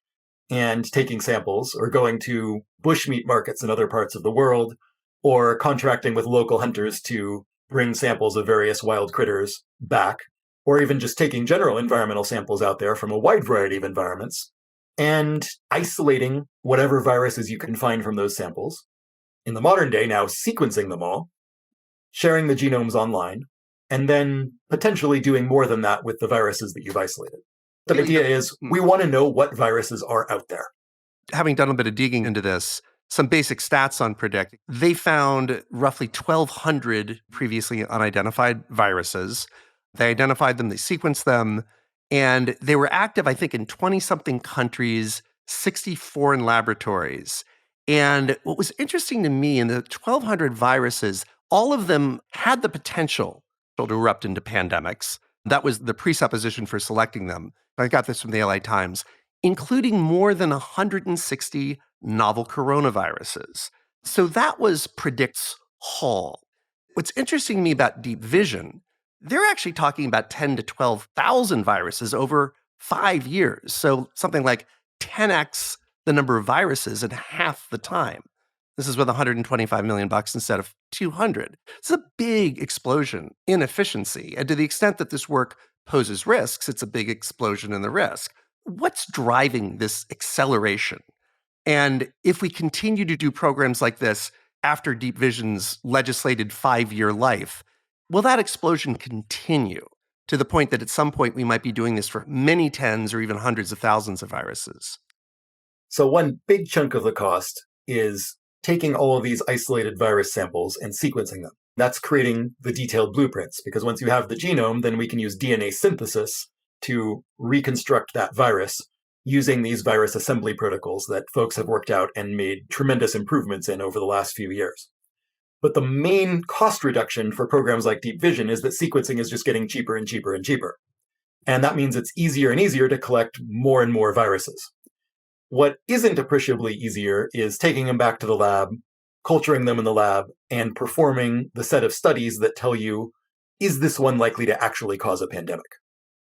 and taking samples, or going to bushmeat markets in other parts of the world, or contracting with local hunters to bring samples of various wild critters back, or even just taking general environmental samples out there from a wide variety of environments, and isolating whatever viruses you can find from those samples. In the modern day, now sequencing them all, sharing the genomes online, and then potentially doing more than that with the viruses that you've isolated. The idea is we want to know what viruses are out there. Having done a bit of digging into this, some basic stats on PREDICT, they found roughly 1,200 previously unidentified viruses. They identified them, they sequenced them, and they were active, I think, in 20-something countries, 60 foreign laboratories. And what was interesting to me, in the 1,200 viruses, all of them had the potential to erupt into pandemics. That was the presupposition for selecting them. I got this from the LA Times, including more than 160 novel coronaviruses. So that was PREDICT's haul. What's interesting to me about Deep Vision, they're actually talking about 10 to 12,000 viruses over 5 years. So something like 10x the number of viruses in half the time. This is with $125 million instead of 200. It's a big explosion in efficiency. And to the extent that this work poses risks, it's a big explosion in the risk. What's driving this acceleration And if we continue to do programs like this after Deep Vision's legislated 5-year life, will that explosion continue to the point that at some point we might be doing this for many tens or even hundreds of thousands of viruses? So one big chunk of the cost is taking all of these isolated virus samples and sequencing them. That's creating the detailed blueprints, because once you have the genome, then we can use DNA synthesis to reconstruct that virus using these virus assembly protocols that folks have worked out and made tremendous improvements in over the last few years. But the main cost reduction for programs like Deep Vision is that sequencing is just getting cheaper and cheaper and cheaper. And that means it's easier and easier to collect more and more viruses. What isn't appreciably easier is taking them back to the lab, culturing them in the lab, and performing the set of studies that tell you, is this one likely to actually cause a pandemic?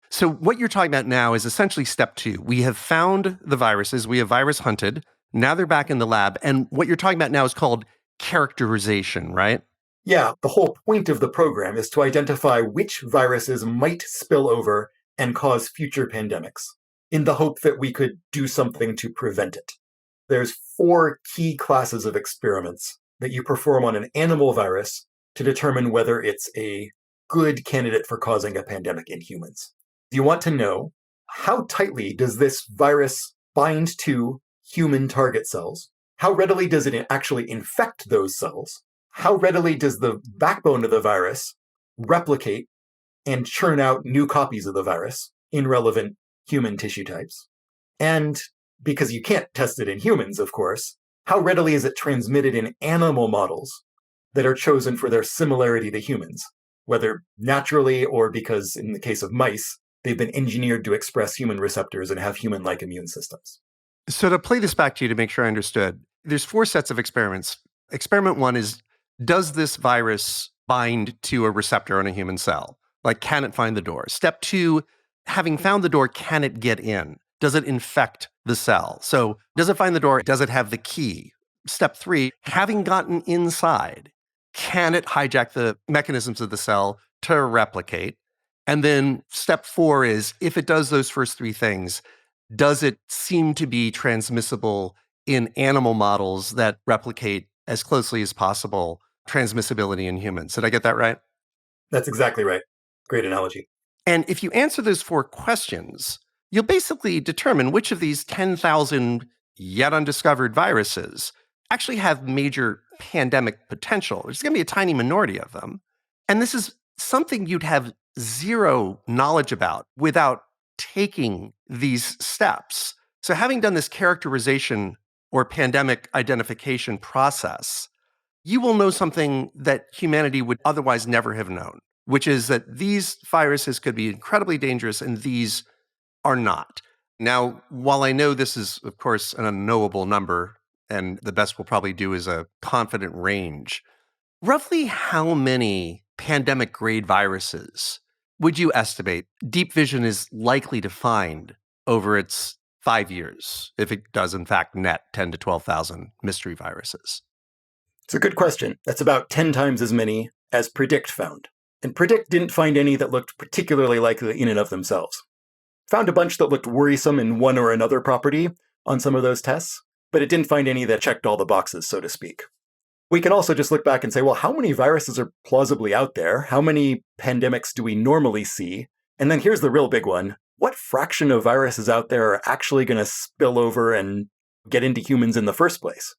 So what you're talking about now is essentially step 2. We have found the viruses, we have virus hunted, now they're back in the lab, and what you're talking about now is called characterization, right? Yeah, the whole point of the program is to identify which viruses might spill over and cause future pandemics, in the hope that we could do something to prevent it. There's 4 key classes of experiments that you perform on an animal virus to determine whether it's a good candidate for causing a pandemic in humans. You want to know, how tightly does this virus bind to human target cells? How readily does it actually infect those cells? How readily does the backbone of the virus replicate and churn out new copies of the virus in relevant human tissue types? And because you can't test it in humans, of course, how readily is it transmitted in animal models that are chosen for their similarity to humans, whether naturally or because, in the case of mice, they've been engineered to express human receptors and have human-like immune systems. So to play this back to you to make sure I understood, there's 4 sets of experiments. Experiment 1 is, does this virus bind to a receptor on a human cell? Like, can it find the door? Step 2, having found the door, can it get in? Does it infect the cell? So does it find the door? Does it have the key? Step 3, having gotten inside, can it hijack the mechanisms of the cell to replicate? And then step 4 is, if it does those first 3 things, does it seem to be transmissible in animal models that replicate as closely as possible transmissibility in humans? Did I get that right? That's exactly right. Great analogy. And if you answer those 4 questions, you'll basically determine which of these 10,000 yet undiscovered viruses actually have major pandemic potential. There's going to be a tiny minority of them. And this is something you'd have zero knowledge about without taking these steps. So having done this characterization or pandemic identification process, you will know something that humanity would otherwise never have known, which is that these viruses could be incredibly dangerous and these are not. Now, while I know this is, of course, an unknowable number, and the best we'll probably do is a confident range, roughly how many pandemic-grade viruses would you estimate Deep Vision is likely to find over its 5 years, if it does, in fact, net 10 to 12,000 mystery viruses? It's a good question. That's about 10 times as many as Predict found. And Predict didn't find any that looked particularly likely in and of themselves. Found a bunch that looked worrisome in one or another property on some of those tests, but it didn't find any that checked all the boxes, so to speak. We can also just look back and say, well, how many viruses are plausibly out there? How many pandemics do we normally see? And then here's the real big one. What fraction of viruses out there are actually going to spill over and get into humans in the first place?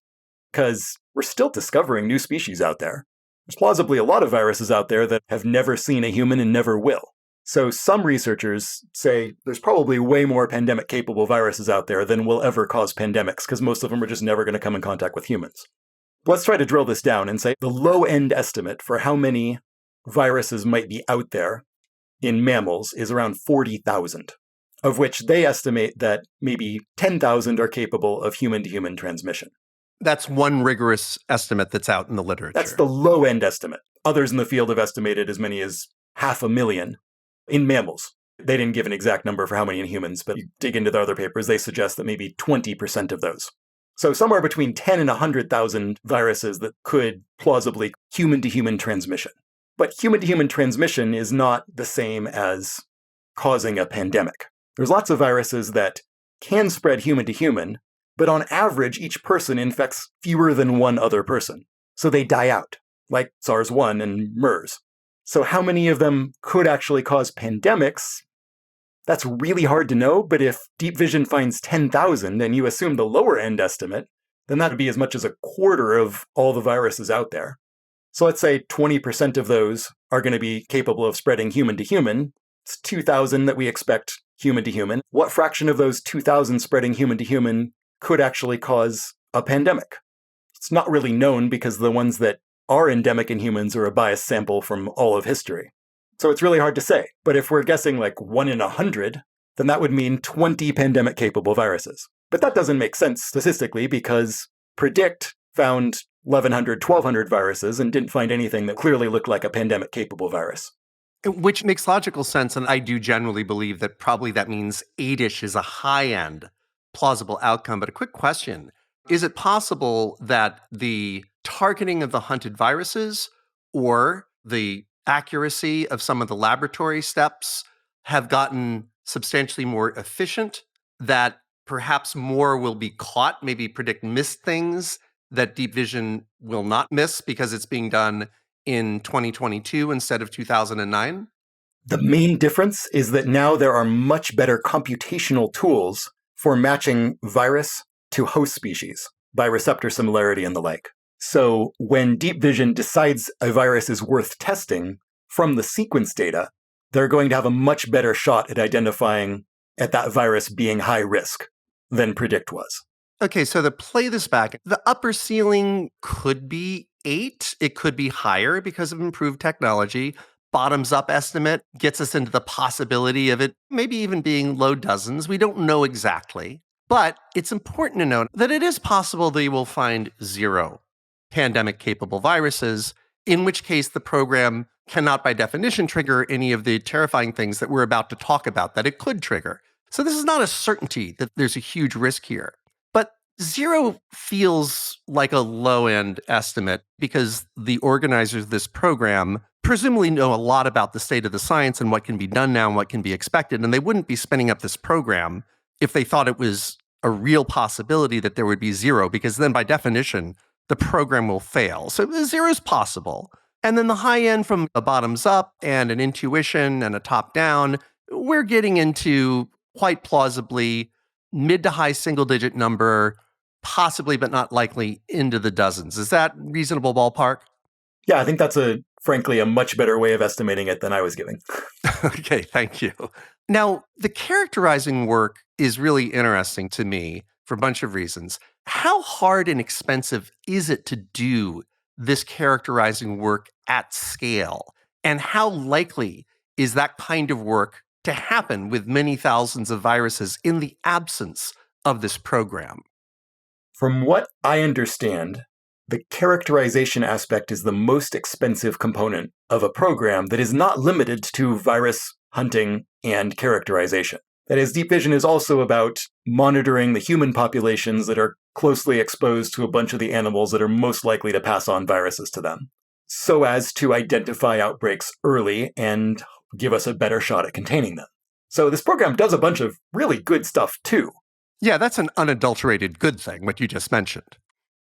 Because we're still discovering new species out there. There's plausibly a lot of viruses out there that have never seen a human and never will. So some researchers say there's probably way more pandemic-capable viruses out there than will ever cause pandemics, because most of them are just never going to come in contact with humans. Let's try to drill this down and say the low-end estimate for how many viruses might be out there in mammals is around 40,000, of which they estimate that maybe 10,000 are capable of human-to-human transmission. That's one rigorous estimate that's out in the literature. That's the low-end estimate. Others in the field have estimated as many as 500,000 in mammals. They didn't give an exact number for how many in humans, but you dig into the other papers, they suggest that maybe 20% of those. So somewhere between 10 and 100,000 viruses that could plausibly human-to-human transmission. But human-to-human transmission is not the same as causing a pandemic. There's lots of viruses that can spread human-to-human, but on average, each person infects fewer than one other person. So they die out, like SARS-1 and MERS. So how many of them could actually cause pandemics? That's really hard to know, but if Deep Vision finds 10,000 and you assume the lower end estimate, then that would be as much as a quarter of all the viruses out there. So let's say 20% of those are going to be capable of spreading human to human. It's 2,000 that we expect human to human. What fraction of those 2,000 spreading human to human could actually cause a pandemic? It's not really known because the ones that are endemic in humans are a biased sample from all of history. So it's really hard to say. But if we're guessing like 1 in 100, then that would mean 20 pandemic-capable viruses. But that doesn't make sense statistically because PREDICT found 1,100, 1,200 viruses and didn't find anything that clearly looked like a pandemic-capable virus. Which makes logical sense, and I do generally believe that probably that means 8-ish is a high-end plausible outcome. But a quick question, is it possible that the targeting of the hunted viruses or the accuracy of some of the laboratory steps have gotten substantially more efficient, that perhaps more will be caught, maybe predict missed things that Deep Vision will not miss because it's being done in 2022 instead of 2009? The main difference is that now there are much better computational tools for matching virus to host species by receptor similarity and the like. So when Deep Vision decides a virus is worth testing from the sequence data, they're going to have a much better shot at identifying at that virus being high risk than PREDICT was. Okay, so to play this back, the upper ceiling could be 8. It could be higher because of improved technology. Bottoms-up estimate gets us into the possibility of it maybe even being low dozens. We don't know exactly. But it's important to note that it is possible they will find 0 pandemic-capable viruses, in which case the program cannot by definition trigger any of the terrifying things that we're about to talk about that it could trigger. So this is not a certainty that there's a huge risk here. But 0 feels like a low-end estimate because the organizers of this program presumably know a lot about the state of the science and what can be done now and what can be expected, and they wouldn't be spinning up this program if they thought it was a real possibility that there would be 0, because then by definition, the program will fail. So 0 is possible. And then the high end from a bottoms up and an intuition and a top down, we're getting into quite plausibly mid to high single digit number, possibly but not likely into the dozens. Is that reasonable ballpark? Yeah, I think that's frankly a much better way of estimating it than I was giving. Okay, thank you. Now, the characterizing work is really interesting to me for a bunch of reasons. How hard and expensive is it to do this characterizing work at scale? And how likely is that kind of work to happen with many thousands of viruses in the absence of this program? From what I understand, the characterization aspect is the most expensive component of a program that is not limited to virus hunting and characterization. That is, Deep Vision is also about monitoring the human populations that are closely exposed to a bunch of the animals that are most likely to pass on viruses to them, so as to identify outbreaks early and give us a better shot at containing them. So this program does a bunch of really good stuff too. Yeah, that's an unadulterated good thing, what you just mentioned.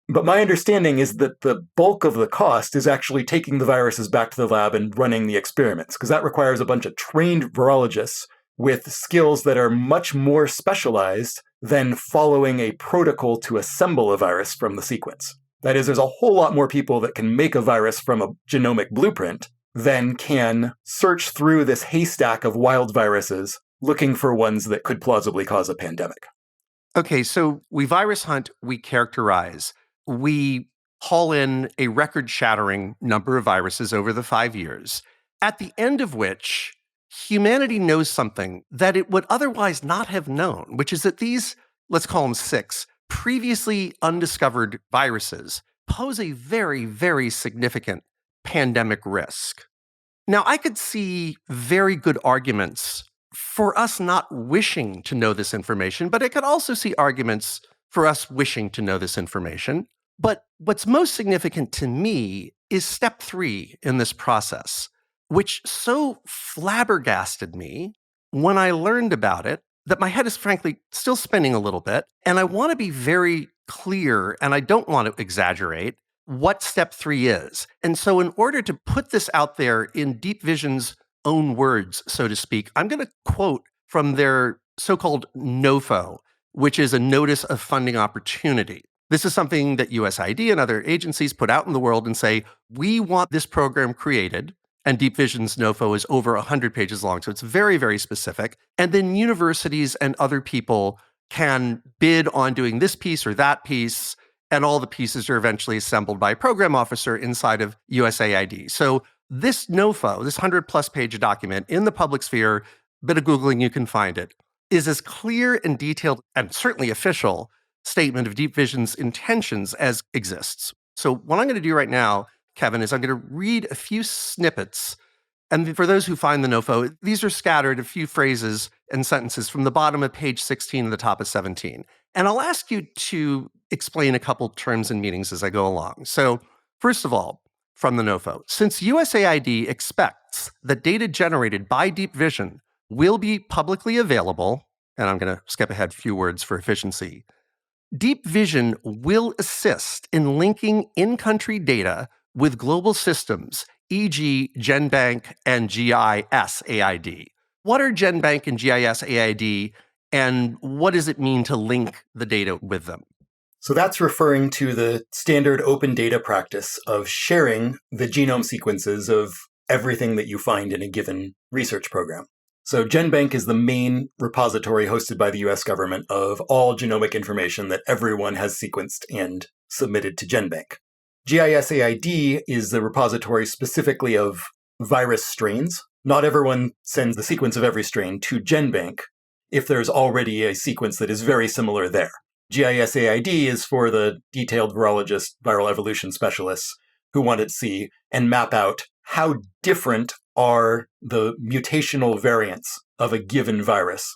But my understanding is that the bulk of the cost is actually taking the viruses back to the lab and running the experiments, because that requires a bunch of trained virologists with skills that are much more specialized than following a protocol to assemble a virus from the sequence. That is, there's a whole lot more people that can make a virus from a genomic blueprint than can search through this haystack of wild viruses looking for ones that could plausibly cause a pandemic. Okay, so we virus hunt, we characterize. We haul in a record-shattering number of viruses over the 5 years, at the end of which humanity knows something that it would otherwise not have known, which is that these, let's call them 6, previously undiscovered viruses pose a very, very significant pandemic risk. Now, I could see very good arguments for us not wishing to know this information, but I could also see arguments for us wishing to know this information. But what's most significant to me is step 3 in this process, which so flabbergasted me when I learned about it that my head is frankly still spinning a little bit. And I want to be very clear, and I don't want to exaggerate what step 3 is. And so in order to put this out there in Deep Vision's own words, so to speak, I'm going to quote from their so-called NOFO, which is a Notice of Funding Opportunity. This is something that USAID and other agencies put out in the world and say, we want this program created. And Deep Vision's NOFO is over 100 pages long, so it's very, very specific. And then universities and other people can bid on doing this piece or that piece, and all the pieces are eventually assembled by a program officer inside of USAID. So this NOFO, this 100-plus page document in the public sphere, bit of Googling, you can find it, is as clear and detailed and certainly official statement of Deep Vision's intentions as exists. So what I'm going to do right now, Kevin, is I'm going to read a few snippets. And for those who find the NOFO, these are scattered, a few phrases and sentences from the bottom of page 16 to the top of 17. And I'll ask you to explain a couple terms and meanings as I go along. So first of all, from the NOFO, since USAID expects that data generated by Deep Vision will be publicly available, and I'm going to skip ahead a few words for efficiency, Deep Vision will assist in linking in-country data with global systems, e.g. GenBank and GISAID. What are GenBank and GISAID, and what does it mean to link the data with them? So that's referring to the standard open data practice of sharing the genome sequences of everything that you find in a given research program. So GenBank is the main repository hosted by the US government of all genomic information that everyone has sequenced and submitted to GenBank. GISAID is the repository specifically of virus strains. Not everyone sends the sequence of every strain to GenBank if there's already a sequence that is very similar there. GISAID is for the detailed virologist, viral evolution specialists who want to see and map out how different are the mutational variants of a given virus.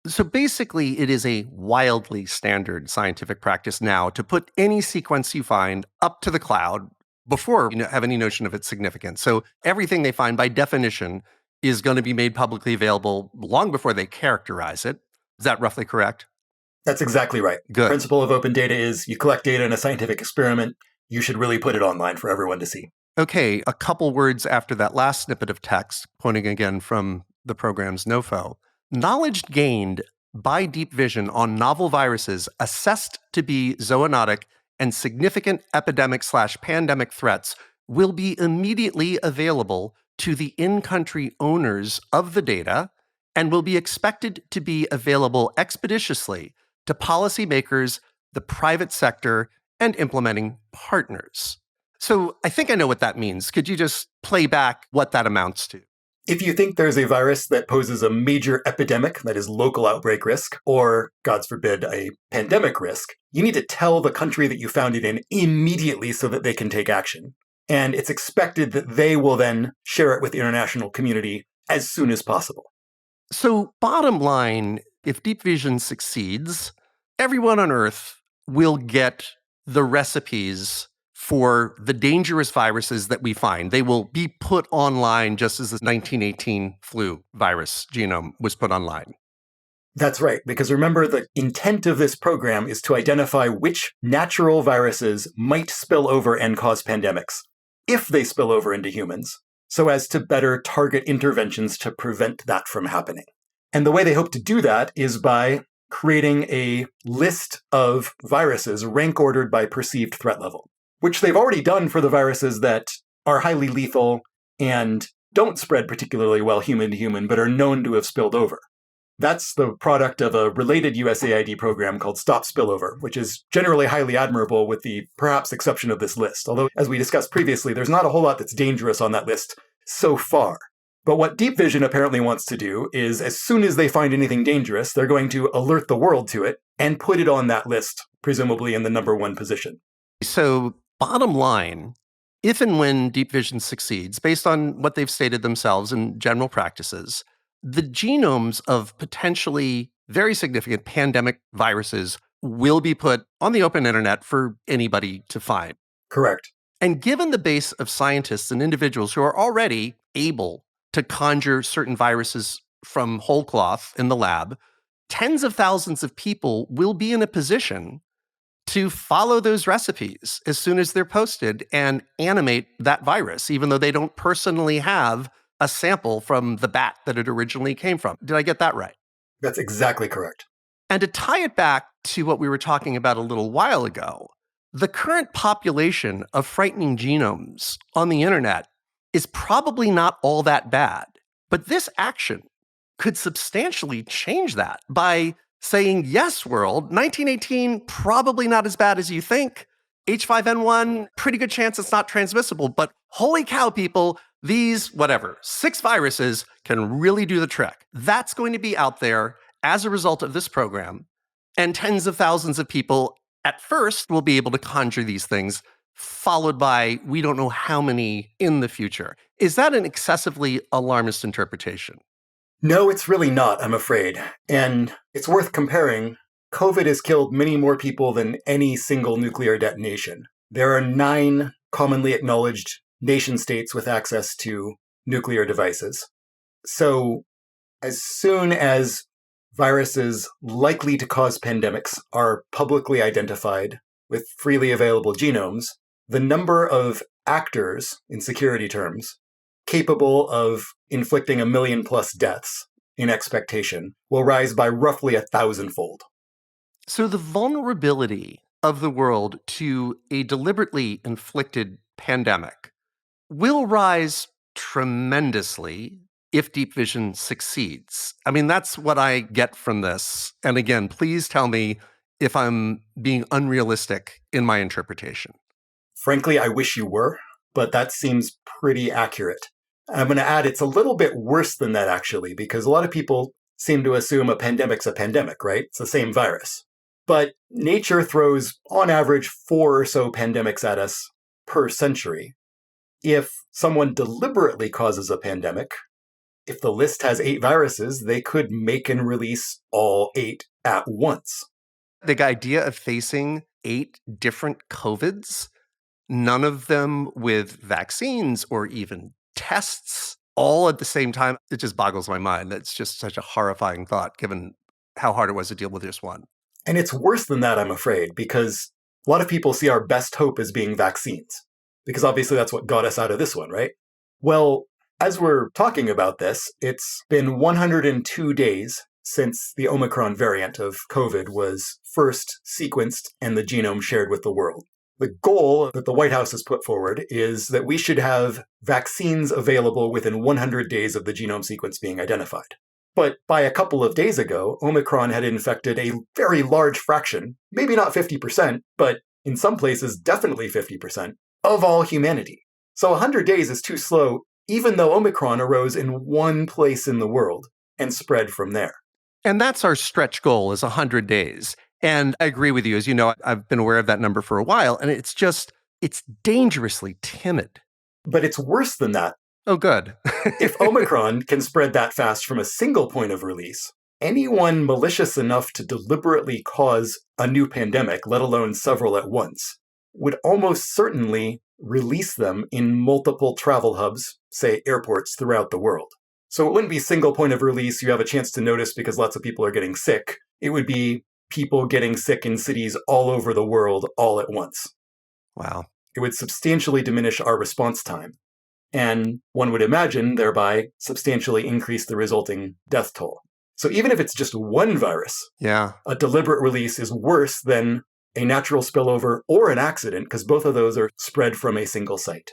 So basically, it is a wildly standard scientific practice now to put any sequence you find up to the cloud before you have any notion of its significance. So everything they find, by definition, is going to be made publicly available long before they characterize it. Is that roughly correct? That's exactly right. Good. The principle of open data is you collect data in a scientific experiment, you should really put it online for everyone to see. Okay, a couple words after that last snippet of text, quoting again from the program's NOFO. Knowledge gained by Deep Vision on novel viruses assessed to be zoonotic and significant epidemic/pandemic threats will be immediately available to the in-country owners of the data and will be expected to be available expeditiously to policymakers, the private sector, and implementing partners. So I think I know what that means. Could you just play back what that amounts to? If you think there's a virus that poses a major epidemic, that is local outbreak risk, or, God forbid, a pandemic risk, you need to tell the country that you found it in immediately so that they can take action. And it's expected that they will then share it with the international community as soon as possible. So bottom line, if Deep Vision succeeds, everyone on Earth will get the recipes for the dangerous viruses that we find. They will be put online just as the 1918 flu virus genome was put online. That's right, because remember, the intent of this program is to identify which natural viruses might spill over and cause pandemics, if they spill over into humans, so as to better target interventions to prevent that from happening. And the way they hope to do that is by creating a list of viruses rank ordered by perceived threat level, which they've already done for the viruses that are highly lethal and don't spread particularly well human to human, but are known to have spilled over. That's the product of a related USAID program called Stop Spillover, which is generally highly admirable with the perhaps exception of this list. Although, as we discussed previously, there's not a whole lot that's dangerous on that list so far. But what Deep Vision apparently wants to do is, as soon as they find anything dangerous, they're going to alert the world to it and put it on that list, presumably in the number 1 position. So bottom line, if and when Deep Vision succeeds, based on what they've stated themselves in general practices, the genomes of potentially very significant pandemic viruses will be put on the open internet for anybody to find. Correct. And given the base of scientists and individuals who are already able to conjure certain viruses from whole cloth in the lab, tens of thousands of people will be in a position to follow those recipes as soon as they're posted and animate that virus, even though they don't personally have a sample from the bat that it originally came from. Did I get that right? That's exactly correct. And to tie it back to what we were talking about a little while ago, the current population of frightening genomes on the internet is probably not all that bad. But this action could substantially change that by saying, yes, world, 1918, probably not as bad as you think. H5n1, pretty good chance it's not transmissible. But holy cow, people, these, 6 viruses can really do the trick. That's going to be out there as a result of this program. And tens of thousands of people at first will be able to conjure these things, followed by we don't know how many in the future. Is that an excessively alarmist interpretation? No, it's really not, I'm afraid. And it's worth comparing. COVID has killed many more people than any single nuclear detonation. There are 9 commonly acknowledged nation states with access to nuclear devices. So as soon as viruses likely to cause pandemics are publicly identified with freely available genomes, the number of actors, in security terms, capable of inflicting 1 million+ deaths in expectation will rise by roughly 1,000-fold. So the vulnerability of the world to a deliberately inflicted pandemic will rise tremendously if deep vision succeeds. I mean, that's what I get from this. And again, please tell me if I'm being unrealistic in my interpretation. Frankly, I wish you were, but that seems pretty accurate. I'm going to add it's a little bit worse than that, actually, because a lot of people seem to assume a pandemic's a pandemic, right? It's the same virus. But nature throws, on average, 4 or so pandemics at us per century. If someone deliberately causes a pandemic, if the list has 8 viruses, they could make and release all 8 at once. The idea of facing 8 different COVIDs, none of them with vaccines or even tests, all at the same time, it just boggles my mind. That's just such a horrifying thought, given how hard it was to deal with just one. And it's worse than that, I'm afraid, because a lot of people see our best hope as being vaccines, because obviously that's what got us out of this one, right? Well, as we're talking about this, it's been 102 days since the Omicron variant of COVID was first sequenced and the genome shared with the world. The goal that the White House has put forward is that we should have vaccines available within 100 days of the genome sequence being identified. But by a couple of days ago, Omicron had infected a very large fraction, maybe not 50%, but in some places definitely 50%, of all humanity. So 100 days is too slow, even though Omicron arose in one place in the world and spread from there. And that's our stretch goal, is 100 days. And I agree with you. As you know, I've been aware of that number for a while, and it's dangerously timid. But it's worse than that. Oh, good. If Omicron can spread that fast from a single point of release, anyone malicious enough to deliberately cause a new pandemic, let alone several at once, would almost certainly release them in multiple travel hubs, say airports throughout the world. So it wouldn't be single point of release you have a chance to notice because lots of people are getting sick. It would be people getting sick in cities all over the world all at once. Wow. It would substantially diminish our response time. And one would imagine thereby substantially increase the resulting death toll. So even if it's just one virus, a deliberate release is worse than a natural spillover or an accident, because both of those are spread from a single site.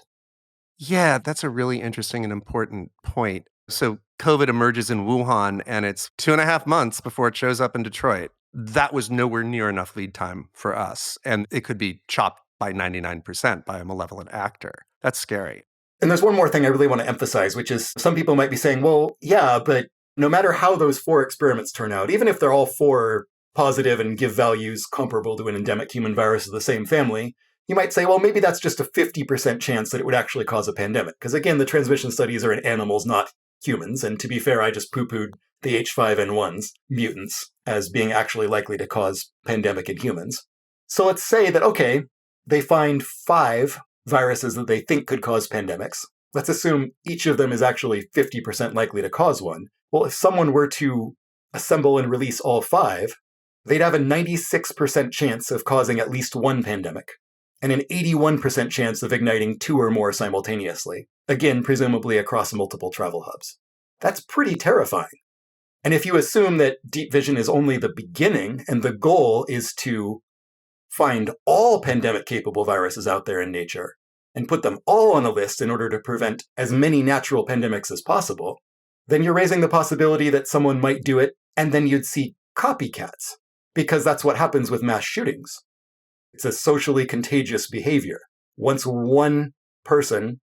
Yeah, that's a really interesting and important point. So COVID emerges in Wuhan, and it's 2.5 months before it shows up in Detroit. That was nowhere near enough lead time for us. And it could be chopped by 99% by a malevolent actor. That's scary. And there's one more thing I really want to emphasize, which is some people might be saying, well, yeah, but no matter how those 4 experiments turn out, even if they're all 4 positive and give values comparable to an endemic human virus of the same family, you might say, well, maybe that's just a 50% chance that it would actually cause a pandemic. Because again, the transmission studies are in animals, not humans. And to be fair, I just poo-pooed the H5n1s, mutants, as being actually likely to cause pandemic in humans. So let's say that, okay, they find 5 viruses that they think could cause pandemics. Let's assume each of them is actually 50% likely to cause one. Well, if someone were to assemble and release all 5, they'd have a 96% chance of causing at least one pandemic, and an 81% chance of igniting 2 or more simultaneously, again, presumably across multiple travel hubs. That's pretty terrifying. And if you assume that deep vision is only the beginning, and the goal is to find all pandemic-capable viruses out there in nature, and put them all on a list in order to prevent as many natural pandemics as possible, then you're raising the possibility that someone might do it, and then you'd see copycats, because that's what happens with mass shootings. It's a socially contagious behavior. Once one person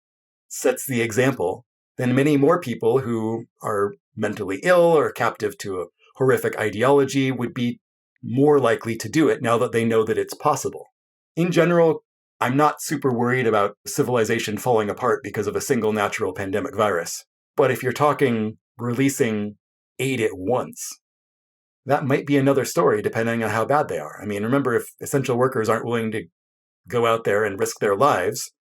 sets the example, then many more people who are mentally ill or captive to a horrific ideology would be more likely to do it now that they know that it's possible. In general, I'm not super worried about civilization falling apart because of a single natural pandemic virus. But if you're talking releasing 8 at once, that might be another story depending on how bad they are. I mean, remember, if essential workers aren't willing to go out there and risk their lives,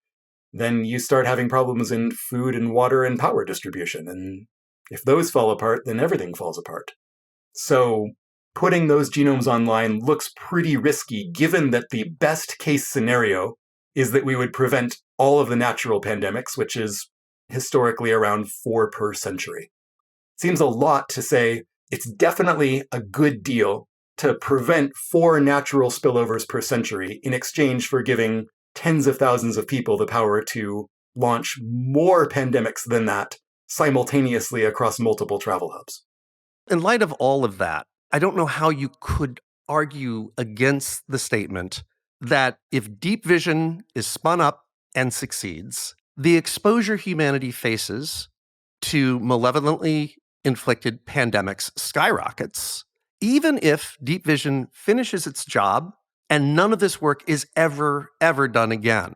then you start having problems in food and water and power distribution. And if those fall apart, then everything falls apart. So putting those genomes online looks pretty risky, given that the best case scenario is that we would prevent all of the natural pandemics, which is historically around 4 per century. Seems a lot to say it's definitely a good deal to prevent 4 natural spillovers per century in exchange for giving tens of thousands of people the power to launch more pandemics than that simultaneously across multiple travel hubs. In light of all of that, I don't know how you could argue against the statement that if deep vision is spun up and succeeds, the exposure humanity faces to malevolently inflicted pandemics skyrockets, even if deep vision finishes its job and none of this work is ever done again,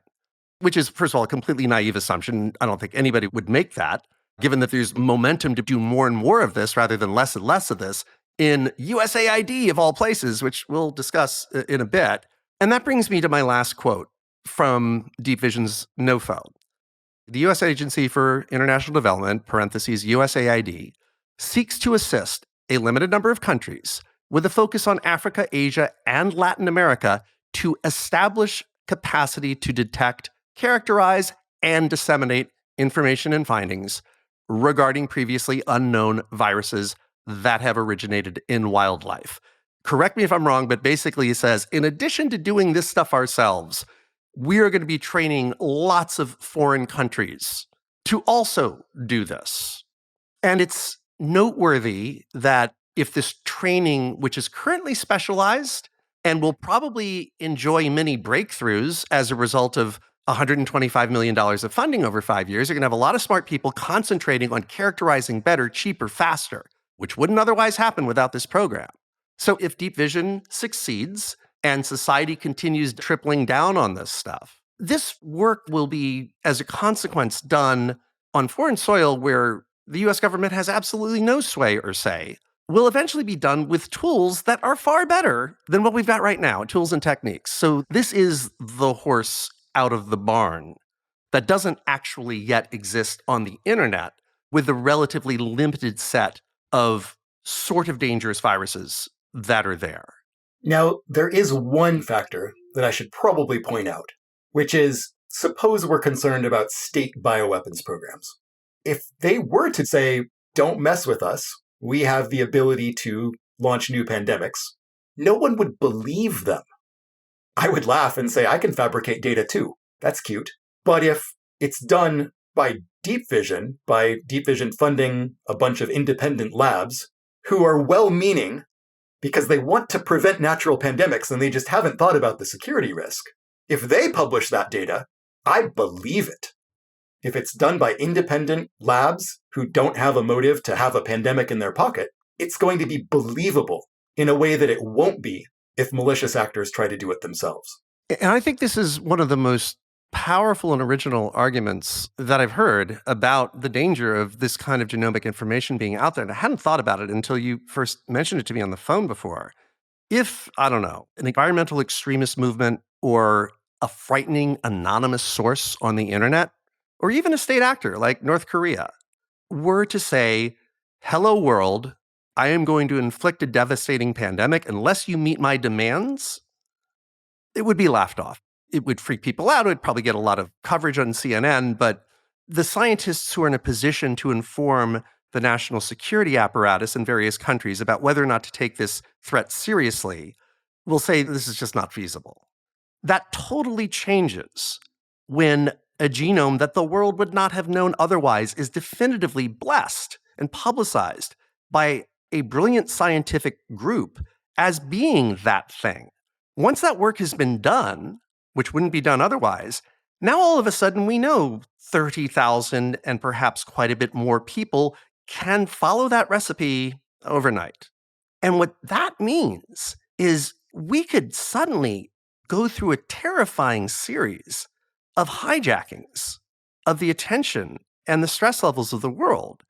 which is, first of all, a completely naive assumption. I don't think anybody would make that, given that there's momentum to do more and more of this rather than less and less of this in USAID, of all places, which we'll discuss in a bit. And that brings me to my last quote from Deep Vision's NOFO. The U.S. Agency for International Development, parentheses USAID, seeks to assist a limited number of countries with a focus on Africa, Asia, and Latin America to establish capacity to detect, characterize, and disseminate information and findings regarding previously unknown viruses that have originated in wildlife. Correct me if I'm wrong, but basically it says, in addition to doing this stuff ourselves, we are going to be training lots of foreign countries to also do this. And it's noteworthy that if this training, which is currently specialized and will probably enjoy many breakthroughs as a result of $125 million of funding over 5 years, you're going to have a lot of smart people concentrating on characterizing better, cheaper, faster, which wouldn't otherwise happen without this program. So if deep vision succeeds and society continues tripling down on this stuff, this work will be, as a consequence, done on foreign soil where the US government has absolutely no sway or say, will eventually be done with tools that are far better than what we've got right now, tools and techniques. So this is the horse out of the barn that doesn't actually yet exist on the internet with a relatively limited set of sort of dangerous viruses that are there. Now, there is one factor that I should probably point out, which is, suppose we're concerned about state bioweapons programs. If they were to say, don't mess with us, we have the ability to launch new pandemics, no one would believe them. I would laugh and say, I can fabricate data too. That's cute. But if it's done by Deep Vision funding a bunch of independent labs who are well-meaning because they want to prevent natural pandemics and they just haven't thought about the security risk, if they publish that data, I believe it. If it's done by independent labs who don't have a motive to have a pandemic in their pocket, it's going to be believable in a way that it won't be if malicious actors try to do it themselves. And I think this is one of the most powerful and original arguments that I've heard about the danger of this kind of genomic information being out there. And I hadn't thought about it until you first mentioned it to me on the phone before. If, I don't know, an environmental extremist movement or a frightening anonymous source on the internet, or even a state actor like North Korea, were to say, hello world, I am going to inflict a devastating pandemic unless you meet my demands, it would be laughed off. It would freak people out. It would probably get a lot of coverage on CNN, but the scientists who are in a position to inform the national security apparatus in various countries about whether or not to take this threat seriously will say this is just not feasible. That totally changes when a genome that the world would not have known otherwise is definitively blessed and publicized by a brilliant scientific group as being that thing. Once that work has been done, which wouldn't be done otherwise, now all of a sudden we know 30,000 and perhaps quite a bit more people can follow that recipe overnight. And what that means is we could suddenly go through a terrifying series of hijackings of the attention and the stress levels of the world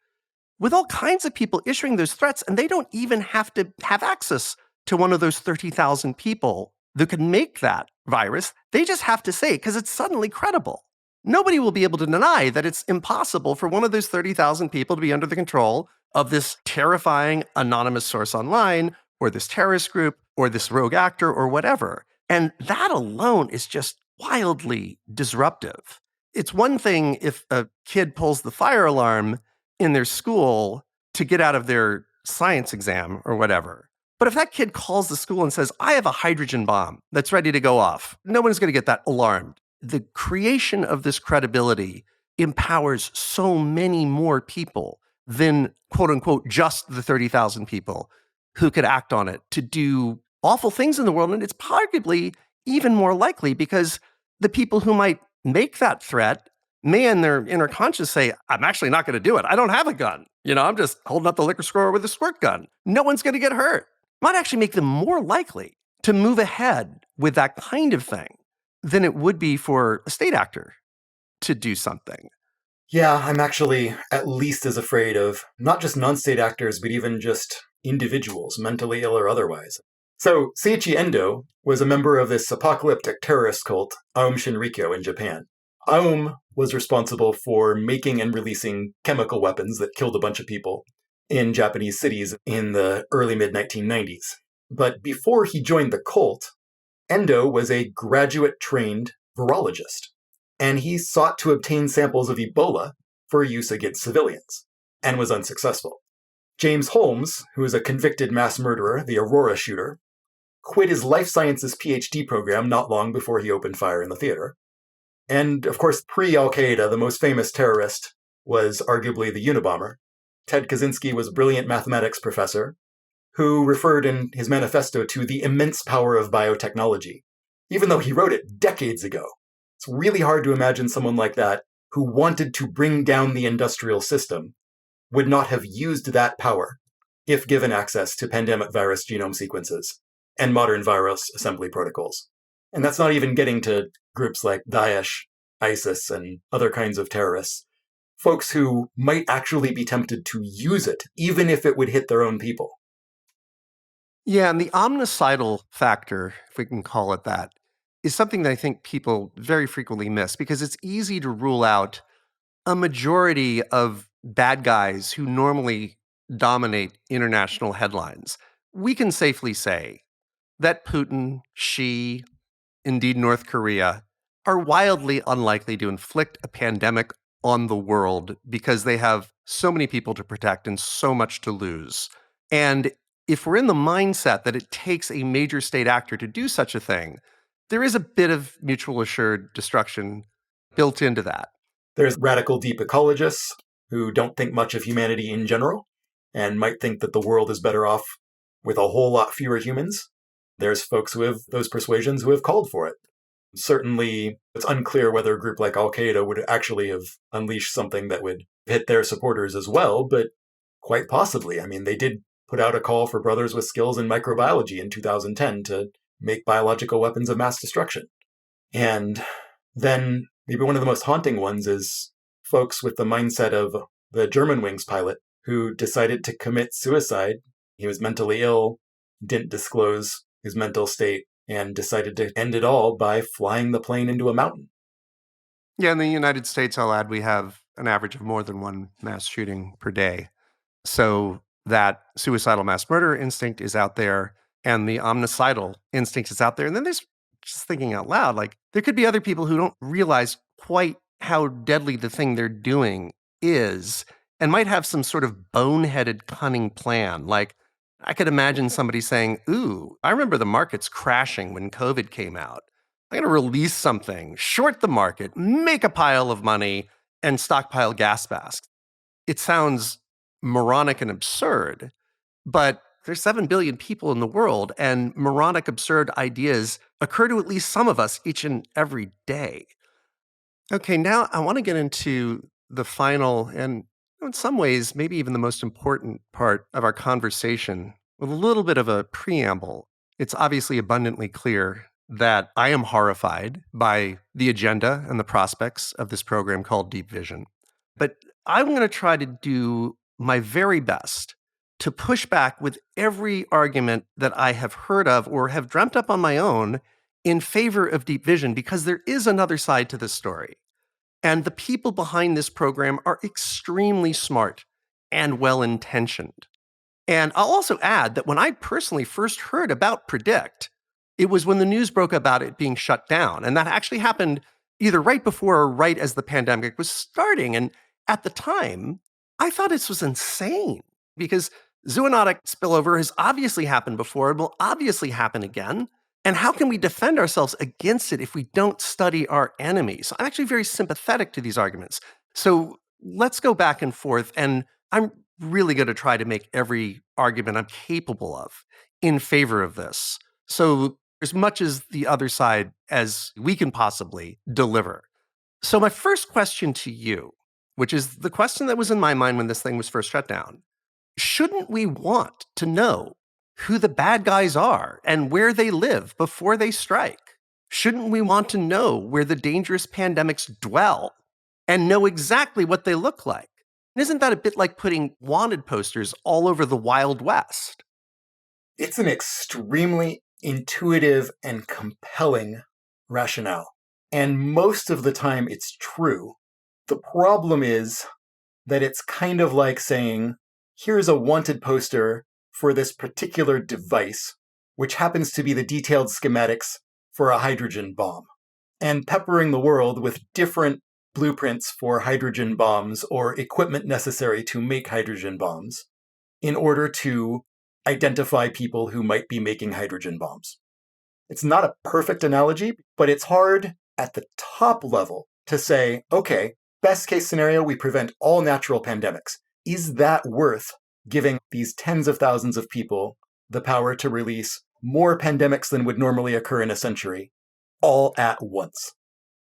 with all kinds of people issuing those threats, and they don't even have to have access to one of those 30,000 people that could make that virus. They just have to say it because it's suddenly credible. Nobody will be able to deny that it's impossible for one of those 30,000 people to be under the control of this terrifying anonymous source online, or this terrorist group, or this rogue actor, or whatever. And that alone is just wildly disruptive. It's one thing if a kid pulls the fire alarm in their school to get out of their science exam or whatever. But if that kid calls the school and says, I have a hydrogen bomb that's ready to go off, no one's going to get that alarmed. The creation of this credibility empowers so many more people than, quote unquote, just the 30,000 people who could act on it to do awful things in the world. And it's arguably even more likely because the people who might make that threat may in their inner conscience say, I'm actually not going to do it. I don't have a gun. I'm just holding up the liquor store with a squirt gun. No one's going to get hurt. Might actually make them more likely to move ahead with that kind of thing than it would be for a state actor to do something. Yeah, I'm actually at least as afraid of not just non-state actors, but even just individuals, mentally ill or otherwise. So, Seiichi Endo was a member of this apocalyptic terrorist cult, Aum Shinrikyo, in Japan. Aum was responsible for making and releasing chemical weapons that killed a bunch of people in Japanese cities in the early mid-1990s. But before he joined the cult, Endo was a graduate-trained virologist, and he sought to obtain samples of Ebola for use against civilians, and was unsuccessful. James Holmes, who is a convicted mass murderer, the Aurora shooter, quit his life sciences Ph.D. program not long before he opened fire in the theater. And, of course, pre-Al-Qaeda, the most famous terrorist was arguably the Unabomber. Ted Kaczynski was a brilliant mathematics professor who referred in his manifesto to the immense power of biotechnology, even though he wrote it decades ago. It's really hard to imagine someone like that who wanted to bring down the industrial system would not have used that power if given access to pandemic virus genome sequences and modern virus assembly protocols. And that's not even getting to groups like Daesh, ISIS, and other kinds of terrorists. Folks who might actually be tempted to use it, even if it would hit their own people. Yeah, and the omnicidal factor, if we can call it that, is something that I think people very frequently miss because it's easy to rule out a majority of bad guys who normally dominate international headlines. We can safely say that Putin, Xi, indeed North Korea, are wildly unlikely to inflict a pandemic on the world because they have so many people to protect and so much to lose. And if we're in the mindset that it takes a major state actor to do such a thing, there is a bit of mutual assured destruction built into that. There's radical deep ecologists who don't think much of humanity in general and might think that the world is better off with a whole lot fewer humans. There's folks who have those persuasions who have called for it. Certainly, it's unclear whether a group like Al-Qaeda would actually have unleashed something that would hit their supporters as well, but quite possibly. I mean, they did put out a call for brothers with skills in microbiology in 2010 to make biological weapons of mass destruction. And then maybe one of the most haunting ones is folks with the mindset of the Germanwings pilot who decided to commit suicide. He was mentally ill, didn't disclose his mental state, and decided to end it all by flying the plane into a mountain. Yeah, in the United States, I'll add, we have an average of more than one mass shooting per day. So that suicidal mass murder instinct is out there and the omnicidal instinct is out there. And then there's, just thinking out loud, like there could be other people who don't realize quite how deadly the thing they're doing is and might have some sort of boneheaded, cunning plan. Like I could imagine somebody saying, ooh, I remember the markets crashing when COVID came out. I'm going to release something, short the market, make a pile of money, and stockpile gas masks. It sounds moronic and absurd, but there's 7 billion people in the world, and moronic, absurd ideas occur to at least some of us each and every day. Okay, now I want to get into the final and in some ways, maybe even the most important part of our conversation with a little bit of a preamble. It's obviously abundantly clear that I am horrified by the agenda and the prospects of this program called Deep Vision. But I'm going to try to do my very best to push back with every argument that I have heard of or have dreamt up on my own in favor of Deep Vision, because there is another side to this story. And the people behind this program are extremely smart and well-intentioned. And I'll also add that when I personally first heard about Predict, it was when the news broke about it being shut down. And that actually happened either right before or right as the pandemic was starting. And at the time, I thought this was insane because zoonotic spillover has obviously happened before. It will obviously happen again. And how can we defend ourselves against it if we don't study our enemies? So I'm actually very sympathetic to these arguments. So let's go back and forth. And I'm really going to try to make every argument I'm capable of in favor of this. So as much as the other side as we can possibly deliver. So my first question to you, which is the question that was in my mind when this thing was first shut down, shouldn't we want to know who the bad guys are and where they live before they strike? Shouldn't we want to know where the dangerous pandemics dwell and know exactly what they look like? Isn't that a bit like putting wanted posters all over the Wild West? It's an extremely intuitive and compelling rationale. And most of the time it's true. The problem is that it's kind of like saying, here's a wanted poster for this particular device, which happens to be the detailed schematics for a hydrogen bomb, and peppering the world with different blueprints for hydrogen bombs or equipment necessary to make hydrogen bombs in order to identify people who might be making hydrogen bombs. It's not a perfect analogy, but it's hard at the top level to say, okay, best case scenario, we prevent all natural pandemics. Is that worth giving these tens of thousands of people the power to release more pandemics than would normally occur in a century, all at once?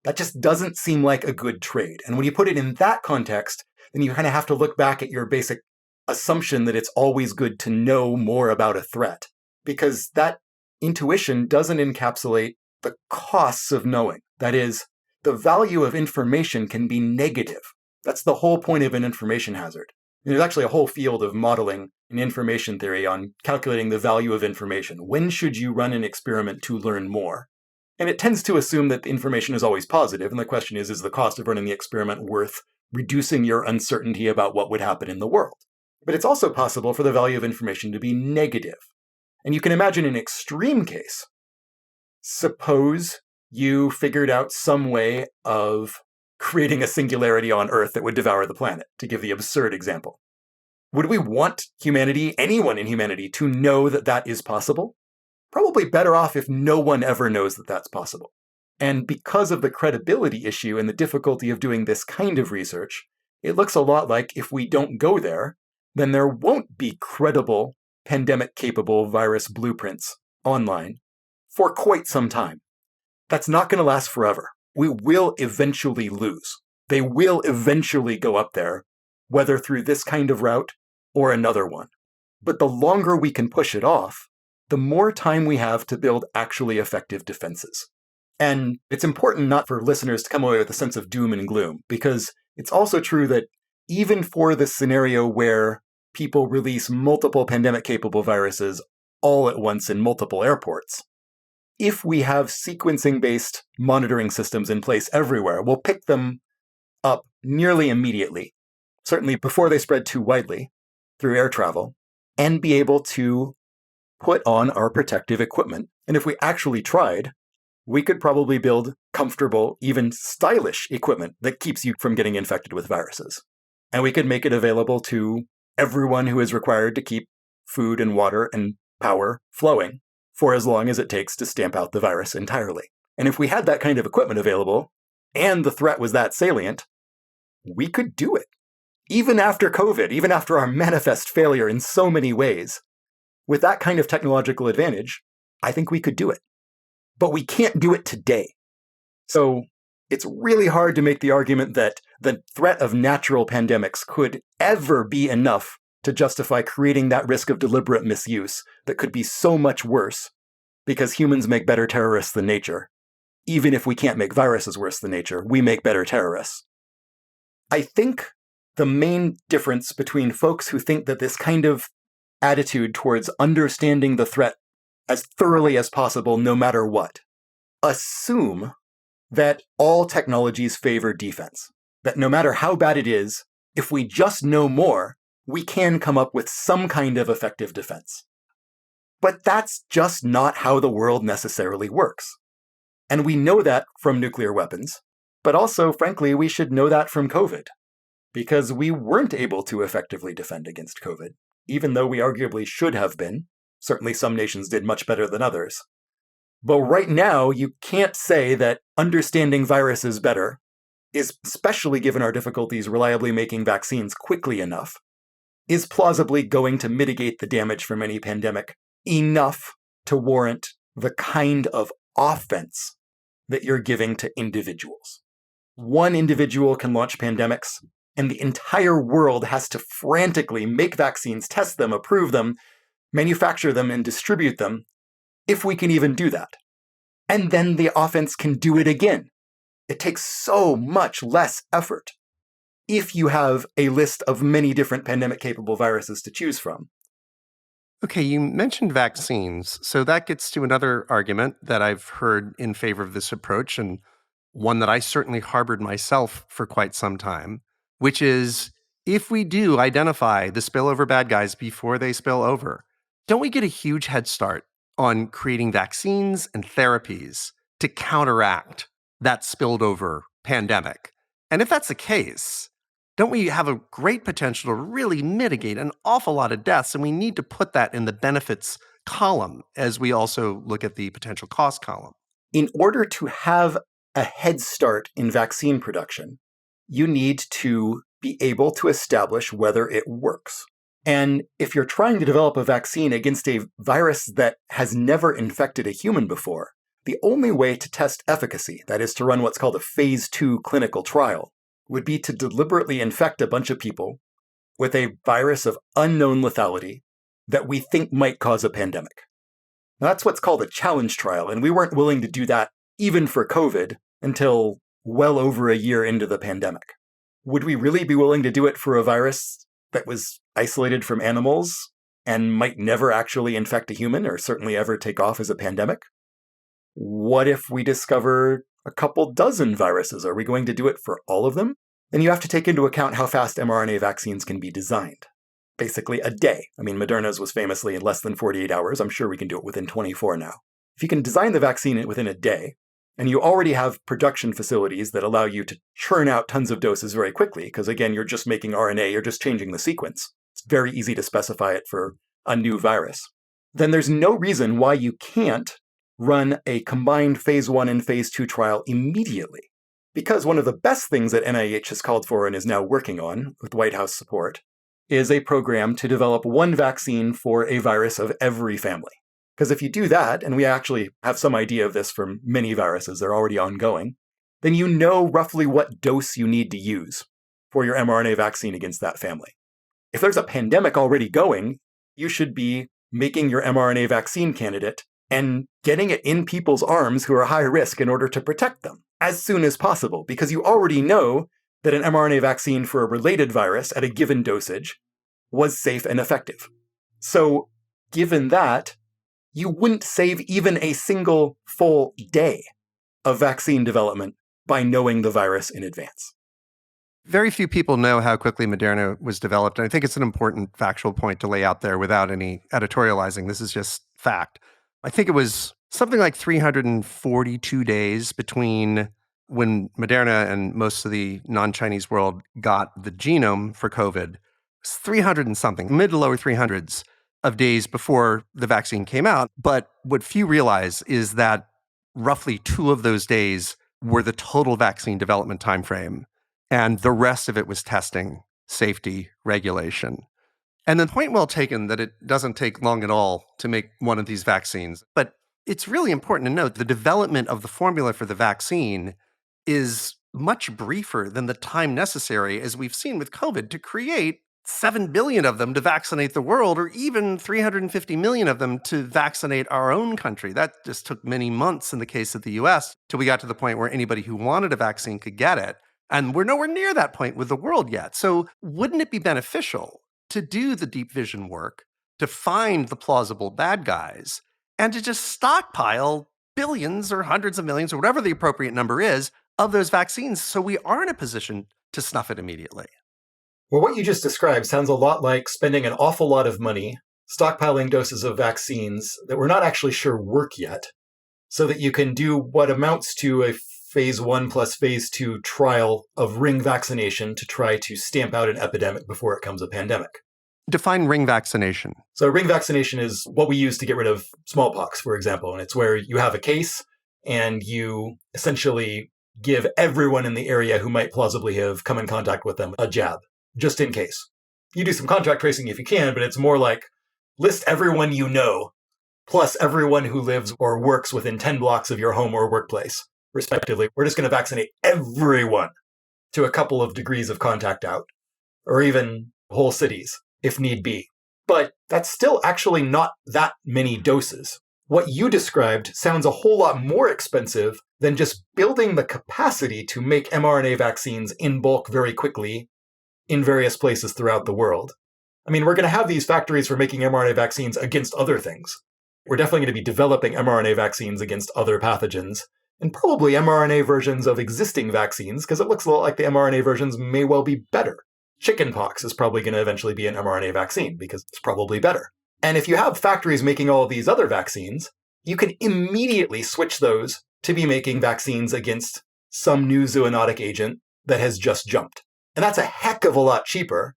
That just doesn't seem like a good trade. And when you put it in that context, then you kind of have to look back at your basic assumption that it's always good to know more about a threat, because that intuition doesn't encapsulate the costs of knowing. That is, the value of information can be negative. That's the whole point of an information hazard. And there's actually a whole field of modeling in information theory on calculating the value of information. When should you run an experiment to learn more? And it tends to assume that the information is always positive, and the question is the cost of running the experiment worth reducing your uncertainty about what would happen in the world? But it's also possible for the value of information to be negative. And you can imagine an extreme case. Suppose you figured out some way of creating a singularity on Earth that would devour the planet, to give the absurd example. Would we want humanity, anyone in humanity, to know that that is possible? Probably better off if no one ever knows that that's possible. And because of the credibility issue and the difficulty of doing this kind of research, it looks a lot like if we don't go there, then there won't be credible, pandemic-capable virus blueprints online for quite some time. That's not going to last forever. We will eventually lose. They will eventually go up there, whether through this kind of route or another one. But the longer we can push it off, the more time we have to build actually effective defenses. And it's important not for listeners to come away with a sense of doom and gloom, because it's also true that even for the scenario where people release multiple pandemic-capable viruses all at once in multiple airports, if we have sequencing-based monitoring systems in place everywhere, we'll pick them up nearly immediately, certainly before they spread too widely through air travel, and be able to put on our protective equipment. And if we actually tried, we could probably build comfortable, even stylish equipment that keeps you from getting infected with viruses. And we could make it available to everyone who is required to keep food and water and power flowing for as long as it takes to stamp out the virus entirely. And if we had that kind of equipment available, and the threat was that salient, we could do it. Even after COVID, even after our manifest failure in so many ways, with that kind of technological advantage, I think we could do it. But we can't do it today. So it's really hard to make the argument that the threat of natural pandemics could ever be enough to justify creating that risk of deliberate misuse that could be so much worse because humans make better terrorists than nature. Even if we can't make viruses worse than nature, we make better terrorists. I think the main difference between folks who think that this kind of attitude towards understanding the threat as thoroughly as possible, no matter what, assume that all technologies favor defense. That no matter how bad it is, if we just know more, we can come up with some kind of effective defense. But that's just not how the world necessarily works. And we know that from nuclear weapons, but also, frankly, we should know that from COVID, because we weren't able to effectively defend against COVID, even though we arguably should have been. Certainly some nations did much better than others. But right now, you can't say that understanding viruses better is, especially given our difficulties reliably making vaccines quickly enough, is plausibly going to mitigate the damage from any pandemic enough to warrant the kind of offense that you're giving to individuals. One individual can launch pandemics, and the entire world has to frantically make vaccines, test them, approve them, manufacture them, and distribute them, if we can even do that. And then the offense can do it again. It takes so much less effort if you have a list of many different pandemic-capable viruses to choose from. Okay, you mentioned vaccines, so that gets to another argument that I've heard in favor of this approach, and one that I certainly harbored myself for quite some time, which is if we do identify the spillover bad guys before they spill over, don't we get a huge head start on creating vaccines and therapies to counteract that spilled over pandemic? And if that's the case, don't we have a great potential to really mitigate an awful lot of deaths? And we need to put that in the benefits column as we also look at the potential cost column. In order to have a head start in vaccine production, you need to be able to establish whether it works. And if you're trying to develop a vaccine against a virus that has never infected a human before, the only way to test efficacy, that is to run what's called a phase 2 clinical trial, would be to deliberately infect a bunch of people with a virus of unknown lethality that we think might cause a pandemic. Now, that's what's called a challenge trial, and we weren't willing to do that even for COVID until well over a year into the pandemic. Would we really be willing to do it for a virus that was isolated from animals and might never actually infect a human or certainly ever take off as a pandemic? What if we discover a couple dozen viruses? Are we going to do it for all of them? Then you have to take into account how fast mRNA vaccines can be designed. Basically a day. I mean, Moderna's was famously in less than 48 hours. I'm sure we can do it within 24 now. If you can design the vaccine within a day, and you already have production facilities that allow you to churn out tons of doses very quickly, because again, you're just making RNA, you're just changing the sequence. It's very easy to specify it for a new virus. Then there's no reason why you can't run a combined phase 1 and phase 2 trial immediately. Because one of the best things that NIH has called for and is now working on, with White House support, is a program to develop one vaccine for a virus of every family. Because if you do that, and we actually have some idea of this from many viruses, they're already ongoing, then you know roughly what dose you need to use for your mRNA vaccine against that family. If there's a pandemic already going, you should be making your mRNA vaccine candidate and getting it in people's arms who are high risk in order to protect them as soon as possible, because you already know that an mRNA vaccine for a related virus at a given dosage was safe and effective. So, given that, you wouldn't save even a single full day of vaccine development by knowing the virus in advance. Very few people know how quickly Moderna was developed, and I think it's an important factual point to lay out there without any editorializing. This is just fact. I think it was something like 342 days between when Moderna and most of the non-Chinese world got the genome for COVID. It's 300 and something, mid to lower 300s of days before the vaccine came out. But what few realize is that roughly 2 of those days were the total vaccine development timeframe, and the rest of it was testing, safety, regulation. And the point well taken that it doesn't take long at all to make one of these vaccines. But it's really important to note the development of the formula for the vaccine is much briefer than the time necessary, as we've seen with COVID, to create 7 billion of them to vaccinate the world, or even 350 million of them to vaccinate our own country. That just took many months in the case of the US till we got to the point where anybody who wanted a vaccine could get it. And we're nowhere near that point with the world yet. So wouldn't it be beneficial to do the deep vision work, to find the plausible bad guys, and to just stockpile billions or hundreds of millions or whatever the appropriate number is of those vaccines so we are in a position to snuff it immediately? Well, what you just described sounds a lot like spending an awful lot of money stockpiling doses of vaccines that we're not actually sure work yet, so that you can do what amounts to a phase 1 plus phase 2 trial of ring vaccination to try to stamp out an epidemic before it becomes a pandemic. Define ring vaccination. So ring vaccination is what we use to get rid of smallpox, for example. And it's where you have a case and you essentially give everyone in the area who might plausibly have come in contact with them a jab, just in case. You do some contact tracing if you can, but it's more like list everyone you know, plus everyone who lives or works within 10 blocks of your home or workplace, respectively. We're just going to vaccinate everyone to a couple of degrees of contact out, or even whole cities, if need be. But that's still actually not that many doses. What you described sounds a whole lot more expensive than just building the capacity to make mRNA vaccines in bulk very quickly in various places throughout the world. I mean, we're going to have these factories for making mRNA vaccines against other things. We're definitely going to be developing mRNA vaccines against other pathogens, and probably mRNA versions of existing vaccines, because it looks a lot like the mRNA versions may well be better. Chickenpox is probably going to eventually be an mRNA vaccine, because it's probably better. And if you have factories making all of these other vaccines, you can immediately switch those to be making vaccines against some new zoonotic agent that has just jumped. And that's a heck of a lot cheaper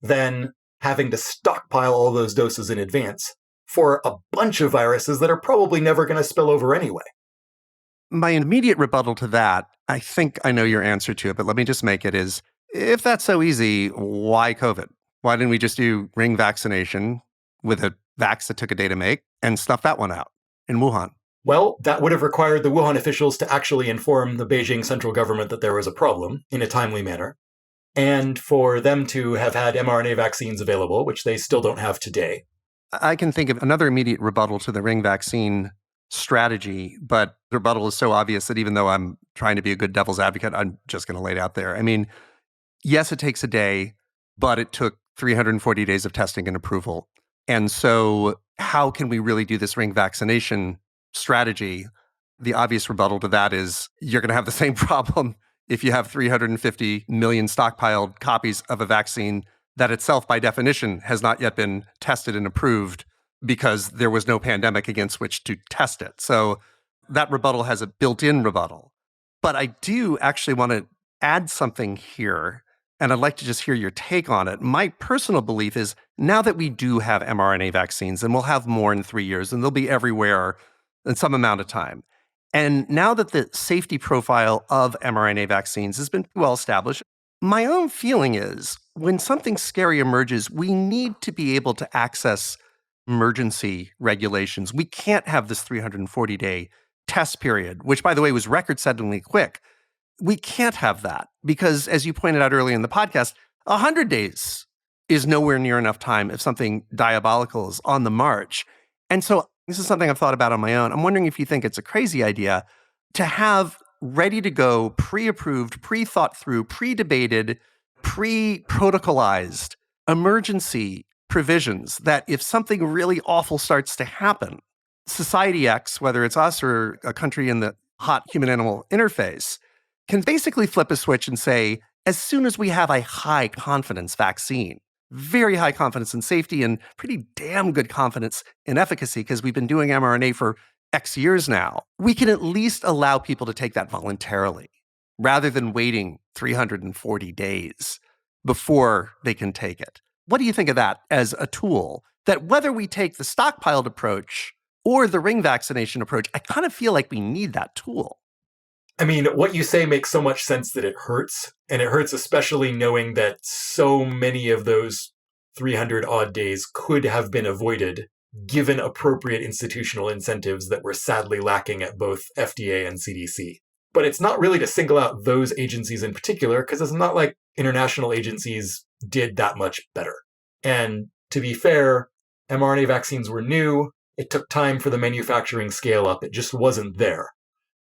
than having to stockpile all those doses in advance for a bunch of viruses that are probably never going to spill over anyway. My immediate rebuttal to that, I think I know your answer to it, but let me just make it, is if that's so easy, why COVID? Why didn't we just do ring vaccination with a vax that took a day to make and snuff that one out in Wuhan? Well, that would have required the Wuhan officials to actually inform the Beijing central government that there was a problem in a timely manner, and for them to have had mRNA vaccines available, which they still don't have today. I can think of another immediate rebuttal to the ring vaccine strategy, but the rebuttal is so obvious that even though I'm trying to be a good devil's advocate, I'm just going to lay it out there. I mean, yes, it takes a day, but it took 340 days of testing and approval. And so how can we really do this ring vaccination strategy? The obvious rebuttal to that is you're going to have the same problem if you have 350 million stockpiled copies of a vaccine that itself, by definition, has not yet been tested and approved because there was no pandemic against which to test it. So that rebuttal has a built-in rebuttal. But I do actually want to add something here, and I'd like to just hear your take on it. My personal belief is now that we do have mRNA vaccines, and we'll have more in 3 years, and they'll be everywhere in some amount of time. And now that the safety profile of mRNA vaccines has been well established, my own feeling is when something scary emerges, we need to be able to access emergency regulations. We can't have this 340-day test period, which, by the way, was record-settingly quick. We can't have that because, as you pointed out earlier in the podcast, 100 days is nowhere near enough time if something diabolical is on the march. And so this is something I've thought about on my own. I'm wondering if you think it's a crazy idea to have ready-to-go, pre-approved, pre-thought through, pre-debated, pre-protocolized emergency provisions that if something really awful starts to happen, Society X, whether it's us or a country in the hot human-animal interface, can basically flip a switch and say, as soon as we have a high confidence vaccine, very high confidence in safety and pretty damn good confidence in efficacy because we've been doing mRNA for X years now, we can at least allow people to take that voluntarily rather than waiting 340 days before they can take it. What do you think of that as a tool that whether we take the stockpiled approach or the ring vaccination approach, I kind of feel like we need that tool? I mean, what you say makes so much sense that it hurts. And it hurts especially knowing that so many of those 300 odd days could have been avoided given appropriate institutional incentives that were sadly lacking at both FDA and CDC. But it's not really to single out those agencies in particular, because it's not like international agencies did that much better. And to be fair, mRNA vaccines were new. It took time for the manufacturing scale up. It just wasn't there.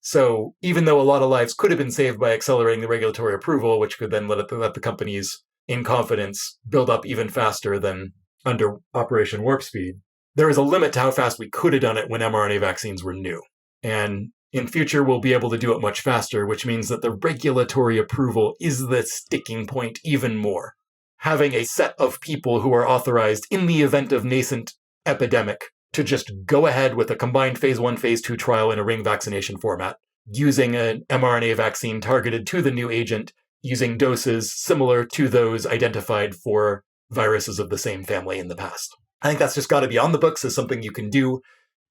So even though a lot of lives could have been saved by accelerating the regulatory approval, which could then let the companies in confidence build up even faster than under Operation Warp Speed, there is a limit to how fast we could have done it when mRNA vaccines were new. And in future, we'll be able to do it much faster, which means that the regulatory approval is the sticking point even more. Having a set of people who are authorized in the event of nascent epidemic to just go ahead with a combined phase 1, phase 2 trial in a ring vaccination format, using an mRNA vaccine targeted to the new agent, using doses similar to those identified for viruses of the same family in the past. I think that's just got to be on the books as something you can do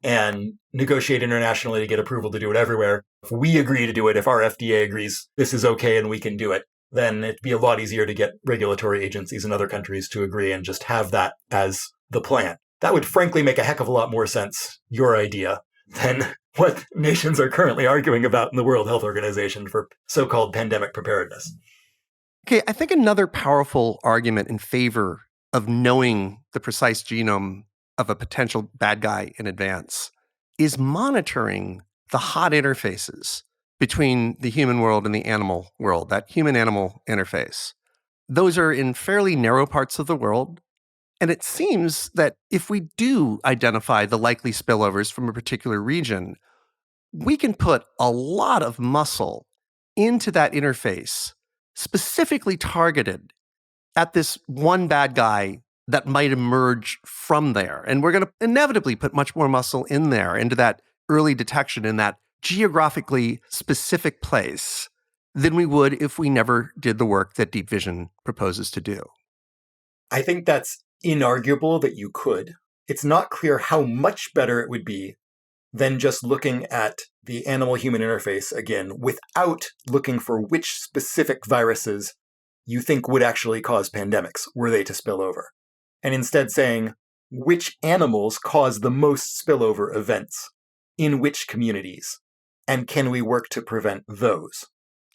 and negotiate internationally to get approval to do it everywhere. If we agree to do it, if our FDA agrees this is okay and we can do it, then it'd be a lot easier to get regulatory agencies in other countries to agree and just have that as the plan. That would frankly make a heck of a lot more sense, your idea, than what nations are currently arguing about in the World Health Organization for so-called pandemic preparedness. Okay, I think another powerful argument in favor of knowing the precise genome of a potential bad guy in advance is monitoring the hot interfaces between the human world and the animal world, that human-animal interface. Those are in fairly narrow parts of the world. And it seems that if we do identify the likely spillovers from a particular region, we can put a lot of muscle into that interface, specifically targeted at this one bad guy that might emerge from there. And we're going to inevitably put much more muscle in there, into that early detection in that geographically specific place than we would if we never did the work that Deep Vision proposes to do. I think that's inarguable that you could. It's not clear how much better it would be than just looking at the animal-human interface again without looking for which specific viruses you think would actually cause pandemics were they to spill over. And instead saying which animals cause the most spillover events in which communities, and can we work to prevent those?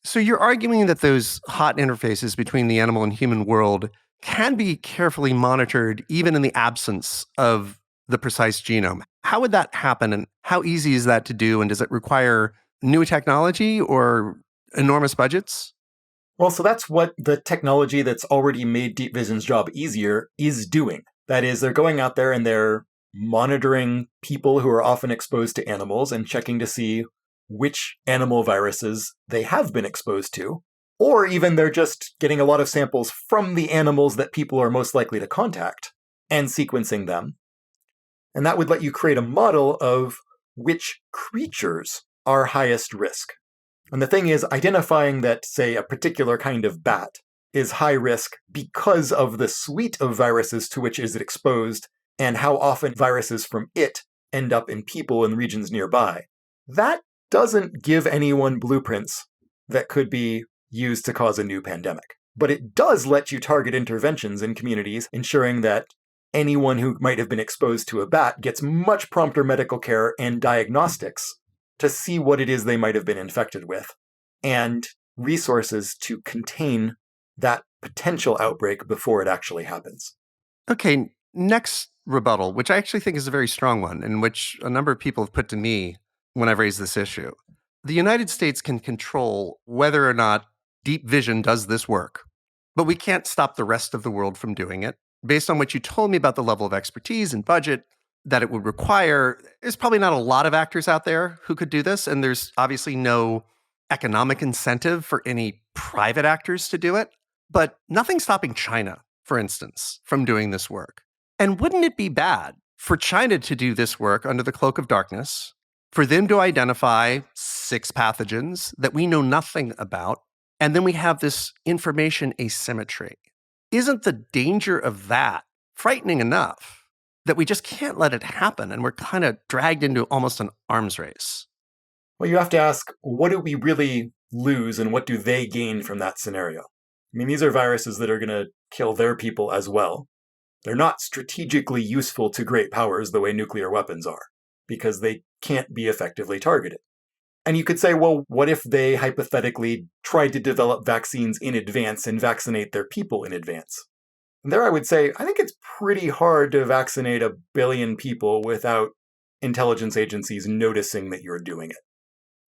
So you're arguing that those hot interfaces between the animal and human world can be carefully monitored even in the absence of the precise genome. How would that happen, and how easy is that to do, and does it require new technology or enormous budgets? Well, so that's what the technology that's already made Deep Vision's job easier is doing. That is, they're going out there and they're monitoring people who are often exposed to animals and checking to see which animal viruses they have been exposed to. Or even they're just getting a lot of samples from the animals that people are most likely to contact and sequencing them. And that would let you create a model of which creatures are highest risk. And the thing is, identifying that, say, a particular kind of bat is high risk because of the suite of viruses to which is it exposed and how often viruses from it end up in people in regions nearby. That doesn't give anyone blueprints that could be used to cause a new pandemic. But it does let you target interventions in communities, ensuring that anyone who might have been exposed to a bat gets much prompter medical care and diagnostics to see what it is they might have been infected with, and resources to contain that potential outbreak before it actually happens. Okay, next rebuttal, which I actually think is a very strong one, and which a number of people have put to me when I've raised this issue. The United States can control whether or not Deep Vision does this work, but we can't stop the rest of the world from doing it. Based on what you told me about the level of expertise and budget that it would require, there's probably not a lot of actors out there who could do this, and there's obviously no economic incentive for any private actors to do it, but nothing's stopping China, for instance, from doing this work. And wouldn't it be bad for China to do this work under the cloak of darkness, for them to identify 6 pathogens that we know nothing about, and then we have this information asymmetry? Isn't the danger of that frightening enough that we just can't let it happen, and we're kind of dragged into almost an arms race? Well, you have to ask, what do we really lose and what do they gain from that scenario? I mean, these are viruses that are going to kill their people as well. They're not strategically useful to great powers the way nuclear weapons are, because they can't be effectively targeted. And you could say, well, what if they hypothetically tried to develop vaccines in advance and vaccinate their people in advance? And there I would say, I think it's pretty hard to vaccinate 1 billion people without intelligence agencies noticing that you're doing it.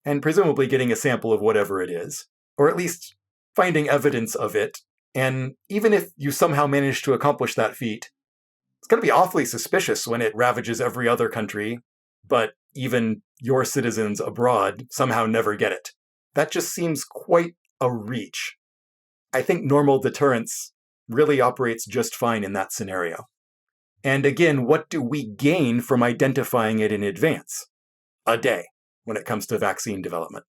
And presumably getting a sample of whatever it is, or at least finding evidence of it. And even if you somehow manage to accomplish that feat, it's going to be awfully suspicious when it ravages every other country, but even your citizens abroad somehow never get it. That just seems quite a reach. I think normal deterrence really operates just fine in that scenario. And again, what do we gain from identifying it in advance? A day, when it comes to vaccine development.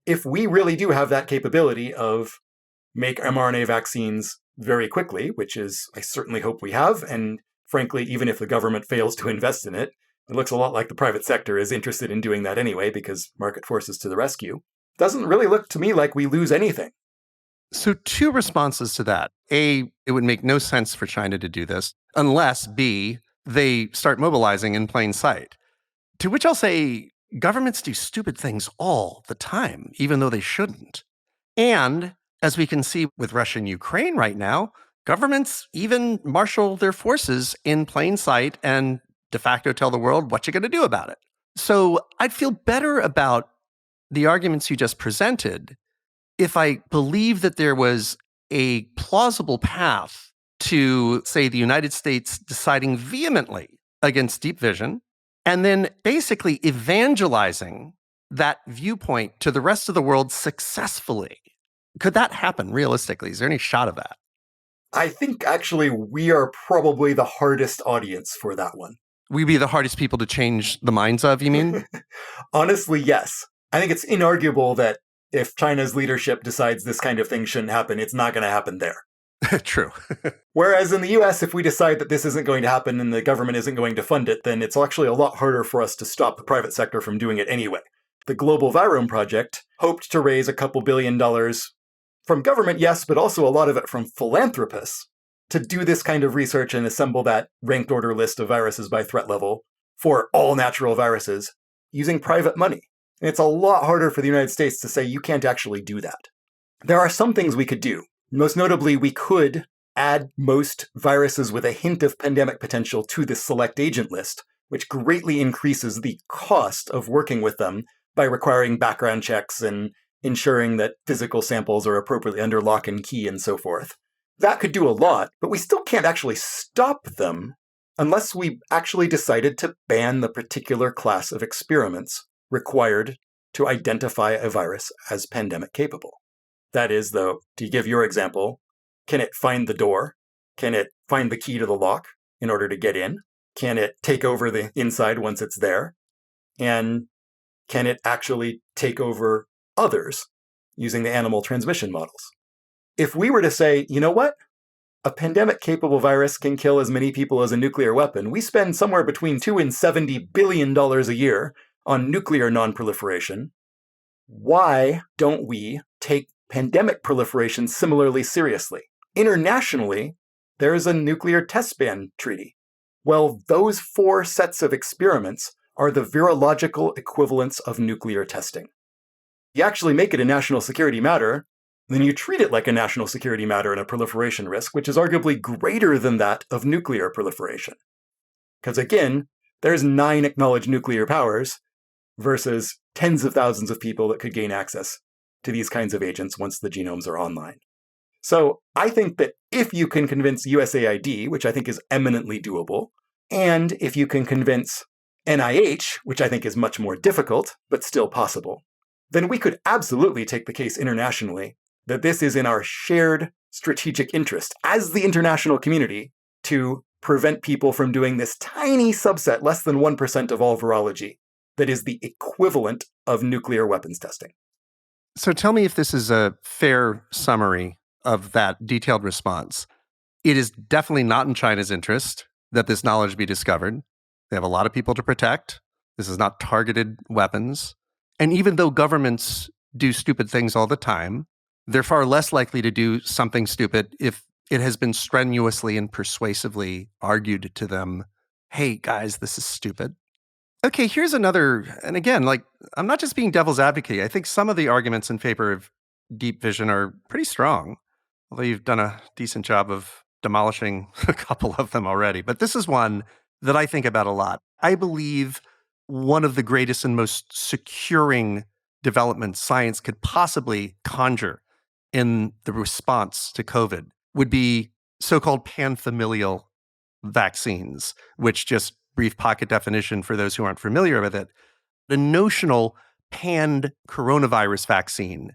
If we really do have that capability of make mRNA vaccines very quickly, which is, I certainly hope we have, and frankly, even if the government fails to invest in it, it looks a lot like the private sector is interested in doing that anyway because market forces to the rescue. Doesn't really look to me like we lose anything. So 2 responses to that. A, it would make no sense for China to do this unless, B, they start mobilizing in plain sight. To which I'll say, governments do stupid things all the time, even though they shouldn't. And as we can see with Russia and Ukraine right now, governments even marshal their forces in plain sight and de facto tell the world what you're going to do about it. So I'd feel better about the arguments you just presented if I believe that there was a plausible path to, say, the United States deciding vehemently against deep vision and then basically evangelizing that viewpoint to the rest of the world successfully. Could that happen realistically? Is there any shot of that? I think actually we are probably the hardest audience for that one. We'd be the hardest people to change the minds of, you mean? Honestly, yes. I think it's inarguable that if China's leadership decides this kind of thing shouldn't happen, it's not going to happen there. True. Whereas in the US, if we decide that this isn't going to happen and the government isn't going to fund it, then it's actually a lot harder for us to stop the private sector from doing it anyway. The Global Virome Project hoped to raise a couple $2 billion from government, yes, but also a lot of it from philanthropists to do this kind of research and assemble that ranked order list of viruses by threat level for all natural viruses using private money. And it's a lot harder for the United States to say you can't actually do that. There are some things we could do. Most notably, we could add most viruses with a hint of pandemic potential to this select agent list, which greatly increases the cost of working with them by requiring background checks and ensuring that physical samples are appropriately under lock and key and so forth. That could do a lot, but we still can't actually stop them unless we actually decided to ban the particular class of experiments required to identify a virus as pandemic capable. That is, though, to give your example, can it find the door? Can it find the key to the lock in order to get in? Can it take over the inside once it's there? And can it actually take over others using the animal transmission models? If we were to say, you know what? A pandemic-capable virus can kill as many people as a nuclear weapon. We spend somewhere between $2 and $70 billion a year on nuclear non-proliferation. Why don't we take pandemic proliferation similarly seriously? Internationally, there is a nuclear test ban treaty. Well, those 4 sets of experiments are the virological equivalents of nuclear testing. You actually make it a national security matter, then you treat it like a national security matter and a proliferation risk, which is arguably greater than that of nuclear proliferation. Because again, there's 9 acknowledged nuclear powers versus tens of thousands of people that could gain access to these kinds of agents once the genomes are online. So I think that if you can convince USAID, which I think is eminently doable, and if you can convince NIH, which I think is much more difficult, but still possible, then we could absolutely take the case internationally that this is in our shared strategic interest as the international community to prevent people from doing this tiny subset, less than 1% of all virology, that is the equivalent of nuclear weapons testing. So tell me if this is a fair summary of that detailed response. It is definitely not in China's interest that this knowledge be discovered. They have a lot of people to protect. This is not targeted weapons. And even though governments do stupid things all the time, they're far less likely to do something stupid if it has been strenuously and persuasively argued to them, hey, guys, this is stupid. Okay, here's another, and again, I'm not just being devil's advocate. I think some of the arguments in favor of deep vision are pretty strong, although you've done a decent job of demolishing a couple of them already. But this is one that I think about a lot. I believe one of the greatest and most securing developments science could possibly conjure in the response to COVID would be so-called pan-familial vaccines, which, just brief pocket definition for those who aren't familiar with it, the notional panned coronavirus vaccine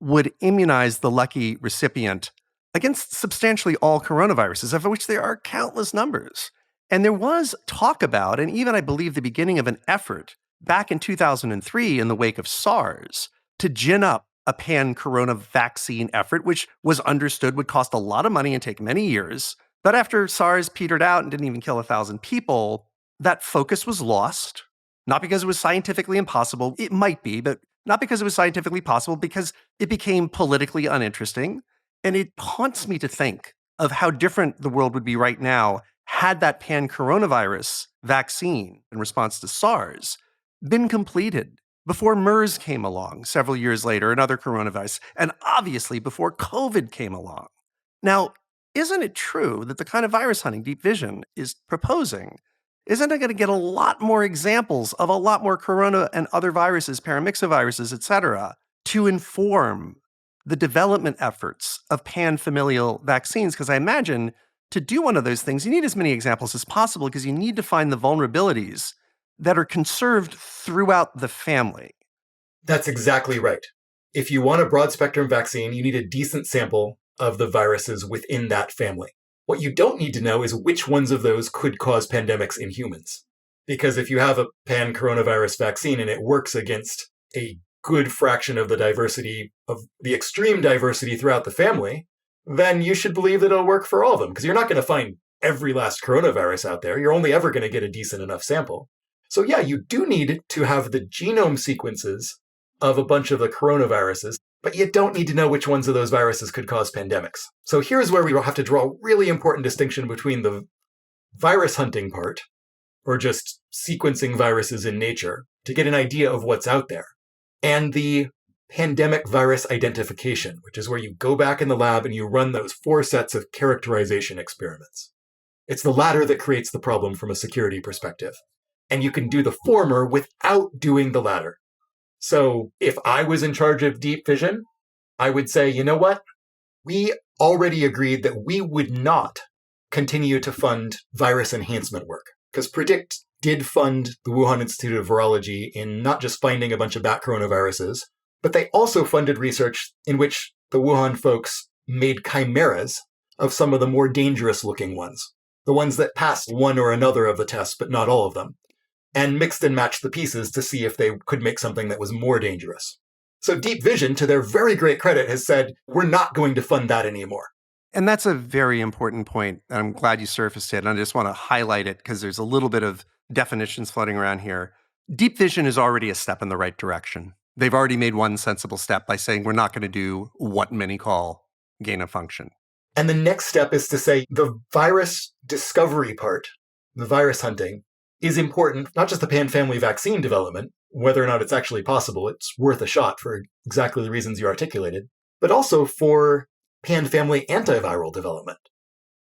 would immunize the lucky recipient against substantially all coronaviruses, of which there are countless numbers. And there was talk about, and even I believe the beginning of an effort back in 2003 in the wake of SARS, to gin up a pan-corona vaccine effort, which was understood would cost a lot of money and take many years. But after SARS petered out and didn't even kill 1,000 people, that focus was lost, not because it was scientifically impossible. It might be, but not because it was scientifically possible, because it became politically uninteresting. And it haunts me to think of how different the world would be right now had that pan-coronavirus vaccine in response to SARS been completed before MERS came along several years later, another coronavirus, and obviously before COVID came along. Now, isn't it true that the kind of virus hunting Deep Vision is proposing, isn't it going to get a lot more examples of a lot more corona and other viruses, paramyxoviruses, et cetera, to inform the development efforts of pan-familial vaccines? Because I imagine to do one of those things, you need as many examples as possible because you need to find the vulnerabilities that are conserved throughout the family. That's exactly right. If you want a broad-spectrum vaccine, you need a decent sample of the viruses within that family. What you don't need to know is which ones of those could cause pandemics in humans. Because if you have a pan-coronavirus vaccine and it works against a good fraction of the diversity, of the extreme diversity throughout the family, then you should believe that it'll work for all of them. Because you're not going to find every last coronavirus out there. You're only ever going to get a decent enough sample. So yeah, you do need to have the genome sequences of a bunch of the coronaviruses, but you don't need to know which ones of those viruses could cause pandemics. So here's where we will have to draw a really important distinction between the virus hunting part, or just sequencing viruses in nature to get an idea of what's out there, and the pandemic virus identification, which is where you go back in the lab and you run those 4 sets of characterization experiments. It's the latter that creates the problem from a security perspective. And you can do the former without doing the latter. So if I was in charge of Deep Vision, I would say, you know what? We already agreed that we would not continue to fund virus enhancement work, because PREDICT did fund the Wuhan Institute of Virology in not just finding a bunch of bat coronaviruses, but they also funded research in which the Wuhan folks made chimeras of some of the more dangerous looking ones, the ones that passed one or another of the tests, but not all of them, and mixed and matched the pieces to see if they could make something that was more dangerous. So Deep Vision, to their very great credit, has said, we're not going to fund that anymore. And that's a very important point. I'm glad you surfaced it. And I just want to highlight it because there's a little bit of definitions floating around here. Deep Vision is already a step in the right direction. They've already made one sensible step by saying we're not going to do what many call gain of function. And the next step is to say the virus discovery part, the virus hunting, is important, not just the pan-family vaccine development, whether or not it's actually possible, it's worth a shot for exactly the reasons you articulated, but also for pan-family antiviral development.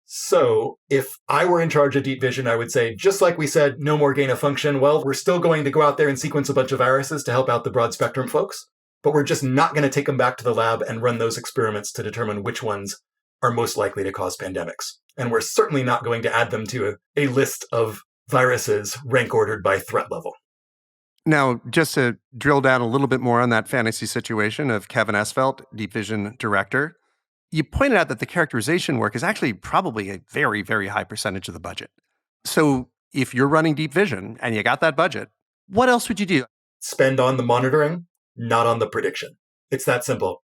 So if I were in charge of Deep Vision, I would say, just like we said, no more gain of function, well, we're still going to go out there and sequence a bunch of viruses to help out the broad spectrum folks, but we're just not going to take them back to the lab and run those experiments to determine which ones are most likely to cause pandemics. And we're certainly not going to add them to a list of viruses rank ordered by threat level. Now, just to drill down a little bit more on that fantasy situation of Kevin Esvelt, Deep Vision director, you pointed out that the characterization work is actually probably a very, very high percentage of the budget. So if you're running Deep Vision and you got that budget, what else would you do? Spend on the monitoring, not on the prediction. It's that simple.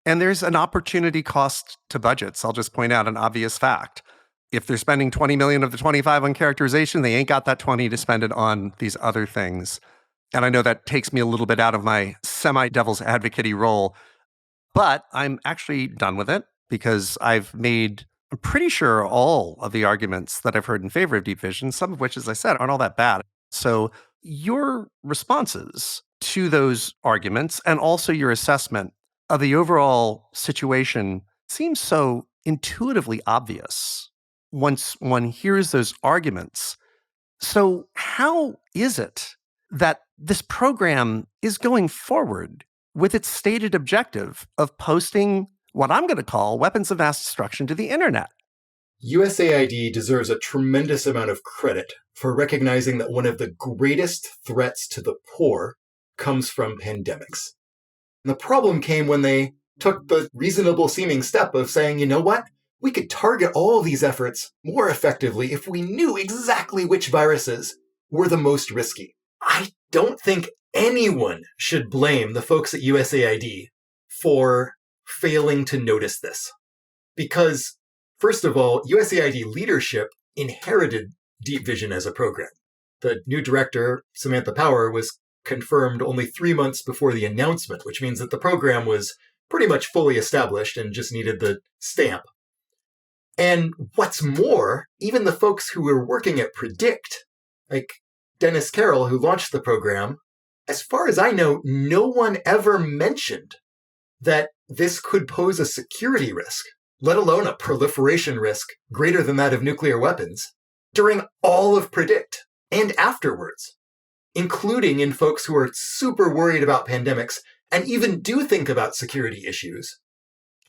And there's an opportunity cost to budgets. I'll just point out an obvious fact. If they're spending 20 million of the 25 on characterization, they ain't got that 20 to spend it on these other things. And I know that takes me a little bit out of my semi-devil's advocate-y role, but I'm actually done with it because I've made, I'm pretty sure, all of the arguments that I've heard in favor of Deep Vision, some of which, as I said, aren't all that bad. So your responses to those arguments and also your assessment of the overall situation seems so intuitively obvious once one hears those arguments. So how is it that this program is going forward with its stated objective of posting what I'm going to call weapons of mass destruction to the internet? USAID deserves a tremendous amount of credit for recognizing that one of the greatest threats to the poor comes from pandemics. And the problem came when they took the reasonable seeming step of saying, you know what? We could target all these efforts more effectively if we knew exactly which viruses were the most risky. I don't think anyone should blame the folks at USAID for failing to notice this. Because, first of all, USAID leadership inherited Deep Vision as a program. The new director, Samantha Power, was confirmed only 3 months before the announcement, which means that the program was pretty much fully established and just needed the stamp. And what's more, even the folks who were working at Predict, like Dennis Carroll, who launched the program, as far as I know, no one ever mentioned that this could pose a security risk, let alone a proliferation risk greater than that of nuclear weapons, during all of Predict and afterwards, including in folks who are super worried about pandemics and even do think about security issues.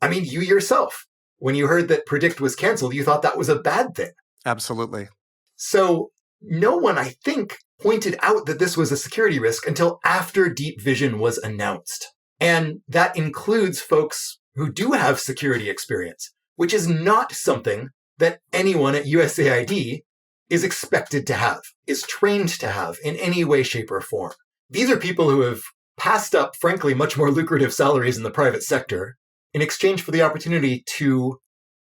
I mean, you yourself, when you heard that Predict was canceled, you thought that was a bad thing. Absolutely. So no one, I think, pointed out that this was a security risk until after Deep Vision was announced. And that includes folks who do have security experience, which is not something that anyone at USAID is expected to have, is trained to have in any way, shape, or form. These are people who have passed up, frankly, much more lucrative salaries in the private sector in exchange for the opportunity to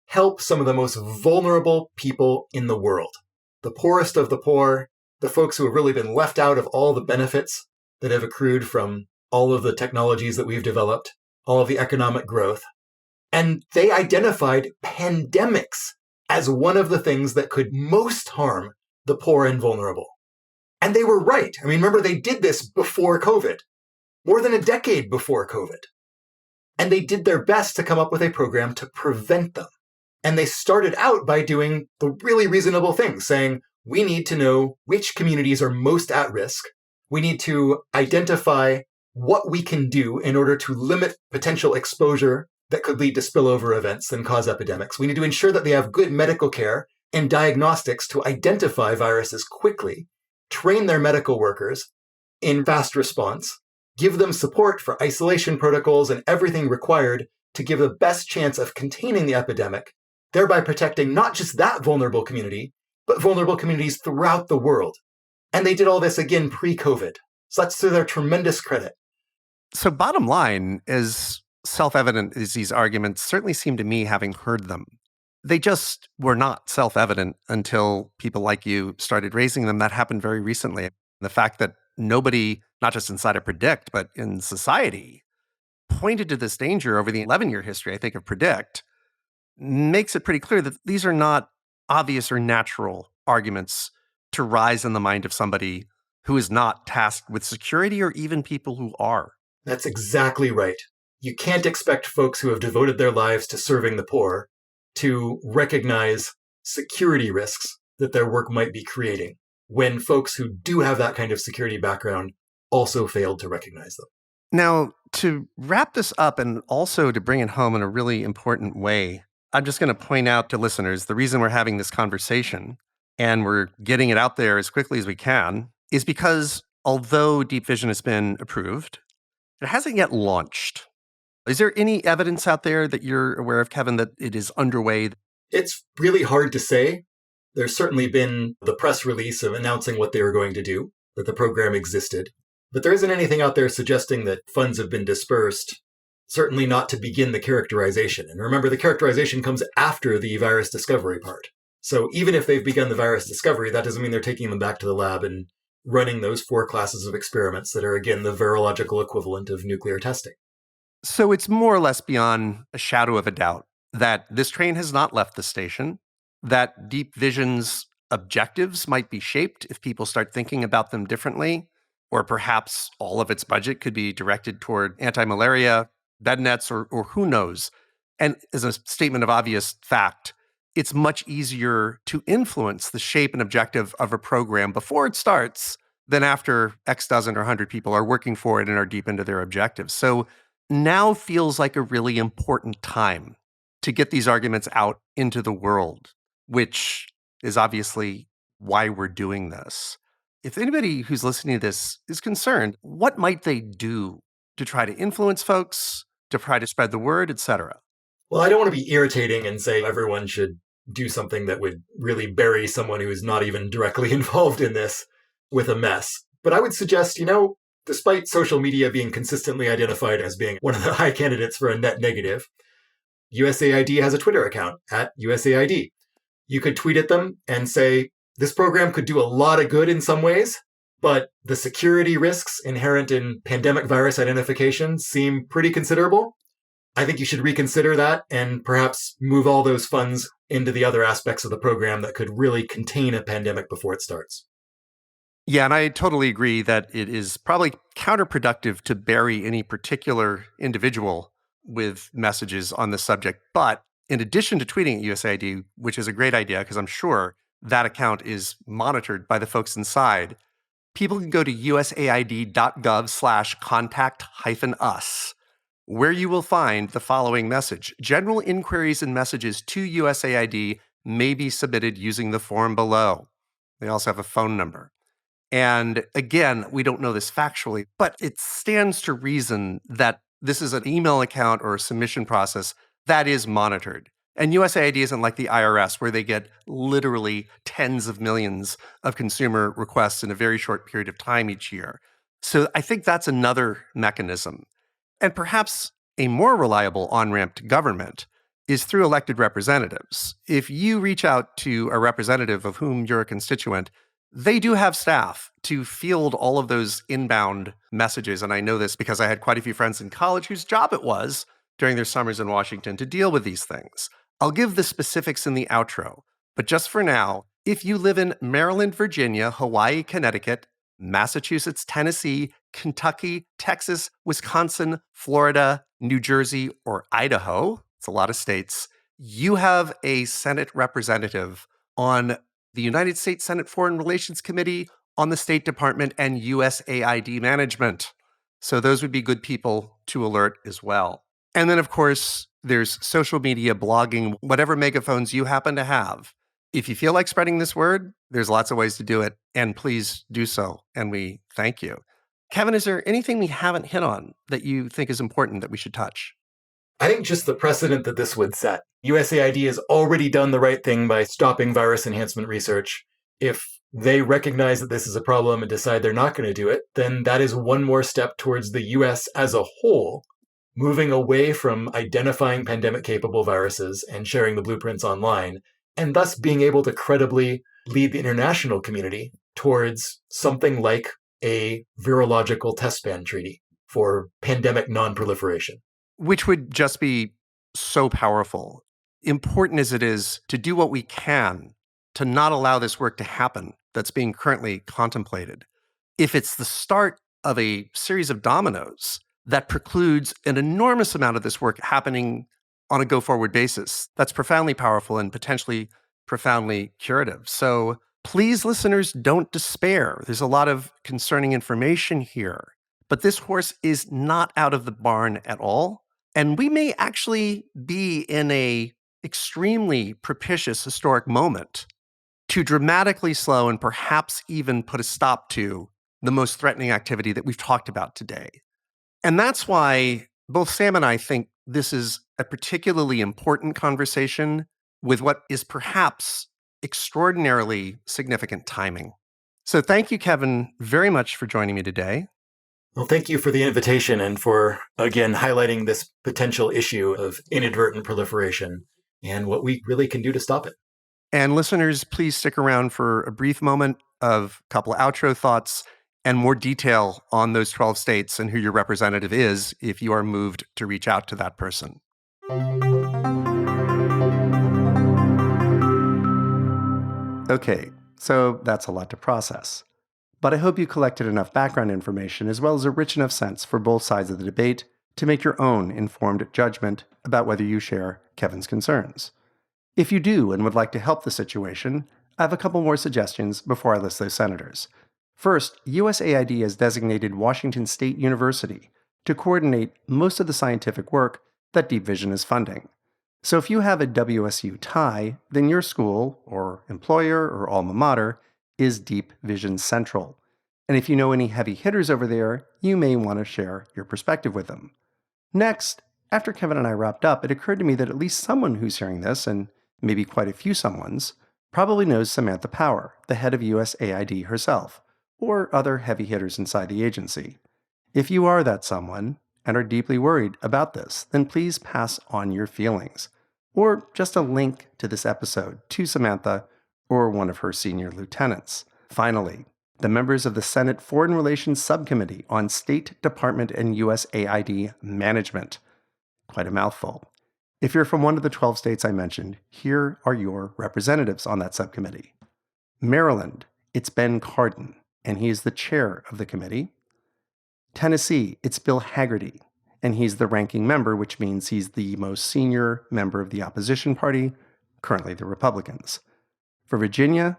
help some of the most vulnerable people in the world. The poorest of the poor, the folks who have really been left out of all the benefits that have accrued from all of the technologies that we've developed, all of the economic growth. And they identified pandemics as one of the things that could most harm the poor and vulnerable. And they were right. I mean, remember, they did this before COVID, more than a decade before COVID. And they did their best to come up with a program to prevent them. And they started out by doing the really reasonable thing, saying, we need to know which communities are most at risk. We need to identify what we can do in order to limit potential exposure that could lead to spillover events and cause epidemics. We need to ensure that they have good medical care and diagnostics to identify viruses quickly, train their medical workers in fast response, give them support for isolation protocols and everything required to give the best chance of containing the epidemic, thereby protecting not just that vulnerable community, but vulnerable communities throughout the world. And they did all this again pre-COVID. So that's to their tremendous credit. So bottom line, as self-evident as these arguments certainly seem to me, having heard them, they just were not self-evident until people like you started raising them. That happened very recently. The fact that nobody, not just inside of Predict, but in society, pointed to this danger over the 11-year history, I think, of Predict, makes it pretty clear that these are not obvious or natural arguments to rise in the mind of somebody who is not tasked with security, or even people who are. That's exactly right. You can't expect folks who have devoted their lives to serving the poor to recognize security risks that their work might be creating, when folks who do have that kind of security background also failed to recognize them. Now, to wrap this up and also to bring it home in a really important way, I'm just going to point out to listeners, the reason we're having this conversation and we're getting it out there as quickly as we can is because although deep vision has been approved, it hasn't yet launched. Is there any evidence out there that you're aware of, Kevin, that it is underway? It's really hard to say. There's certainly been the press release of announcing what they were going to do, that the program existed. But there isn't anything out there suggesting that funds have been dispersed, certainly not to begin the characterization. And remember, the characterization comes after the virus discovery part. So even if they've begun the virus discovery, that doesn't mean they're taking them back to the lab and running those 4 classes of experiments that are, again, the virological equivalent of nuclear testing. So it's more or less beyond a shadow of a doubt that this train has not left the station, that deep vision's objectives might be shaped if people start thinking about them differently, or perhaps all of its budget could be directed toward anti-malaria, bed nets, or who knows. And as a statement of obvious fact, it's much easier to influence the shape and objective of a program before it starts than after X dozen or 100 people are working for it and are deep into their objectives. So now feels like a really important time to get these arguments out into the world, which is obviously why we're doing this. If anybody who's listening to this is concerned, what might they do to try to influence folks, to try to spread the word, etc.? Well, I don't want to be irritating and say everyone should do something that would really bury someone who is not even directly involved in this with a mess. But I would suggest, despite social media being consistently identified as being one of the high candidates for a net negative, USAID has a Twitter account at USAID. You could tweet at them and say, this program could do a lot of good in some ways, but the security risks inherent in pandemic virus identification seem pretty considerable. I think you should reconsider that and perhaps move all those funds into the other aspects of the program that could really contain a pandemic before it starts. Yeah, and I totally agree that it is probably counterproductive to bury any particular individual with messages on the subject. But in addition to tweeting at USAID, which is a great idea because I'm sure that account is monitored by the folks inside, people can go to usaid.gov/contact-us, where you will find the following message. General inquiries and messages to USAID may be submitted using the form below. They also have a phone number. And again, we don't know this factually, but it stands to reason that this is an email account or a submission process that is monitored. And USAID isn't like the IRS, where they get literally tens of millions of consumer requests in a very short period of time each year. So I think that's another mechanism. And perhaps a more reliable on-ramp to government is through elected representatives. If you reach out to a representative of whom you're a constituent, they do have staff to field all of those inbound messages. And I know this because I had quite a few friends in college whose job it was during their summers in Washington to deal with these things. I'll give the specifics in the outro, but just for now, if you live in Maryland, Virginia, Hawaii, Connecticut, Massachusetts, Tennessee, Kentucky, Texas, Wisconsin, Florida, New Jersey, or Idaho, it's a lot of states, you have a Senate representative on the United States Senate Foreign Relations Committee, on the State Department, and USAID management. So those would be good people to alert as well. And then, of course, there's social media, blogging, whatever megaphones you happen to have. If you feel like spreading this word, there's lots of ways to do it, and please do so, and we thank you. Kevin, is there anything we haven't hit on that you think is important that we should touch? I think just the precedent that this would set. USAID has already done the right thing by stopping virus enhancement research. If they recognize that this is a problem and decide they're not going to do it, then that is one more step towards the US as a whole moving away from identifying pandemic-capable viruses and sharing the blueprints online, and thus being able to credibly lead the international community towards something like a virological test ban treaty for pandemic non-proliferation. Which would just be so powerful. Important as it is to do what we can to not allow this work to happen that's being currently contemplated. If it's the start of a series of dominoes that precludes an enormous amount of this work happening on a go-forward basis, that's profoundly powerful and potentially profoundly curative. So please, listeners, don't despair. There's a lot of concerning information here, but this horse is not out of the barn at all. And we may actually be in a extremely propitious historic moment to dramatically slow and perhaps even put a stop to the most threatening activity that we've talked about today. And that's why both Sam and I think this is a particularly important conversation with what is perhaps extraordinarily significant timing. So thank you, Kevin, very much for joining me today. Well, thank you for the invitation and for, again, highlighting this potential issue of inadvertent proliferation and what we really can do to stop it. And listeners, please stick around for a brief moment of a couple of outro thoughts and more detail on those 12 states and who your representative is if you are moved to reach out to that person. Okay, so that's a lot to process. But I hope you collected enough background information as well as a rich enough sense for both sides of the debate to make your own informed judgment about whether you share Kevin's concerns. If you do and would like to help the situation, I have a couple more suggestions before I list those senators. First, USAID has designated Washington State University to coordinate most of the scientific work that Deep Vision is funding. So if you have a WSU tie, then your school, or employer, or alma mater is Deep Vision Central. And if you know any heavy hitters over there, you may want to share your perspective with them. Next, after Kevin and I wrapped up, it occurred to me that at least someone who's hearing this, and maybe quite a few someones, probably knows Samantha Power, the head of USAID herself, or other heavy hitters inside the agency. If you are that someone and are deeply worried about this, then please pass on your feelings, or just a link to this episode to Samantha or one of her senior lieutenants. Finally, the members of the Senate Foreign Relations Subcommittee on State Department and USAID Management. Quite a mouthful. If you're from one of the 12 states I mentioned, here are your representatives on that subcommittee. Maryland, it's Ben Cardin, and he is the chair of the committee. Tennessee, it's Bill Hagerty, and he's the ranking member, which means he's the most senior member of the opposition party, currently the Republicans. For Virginia,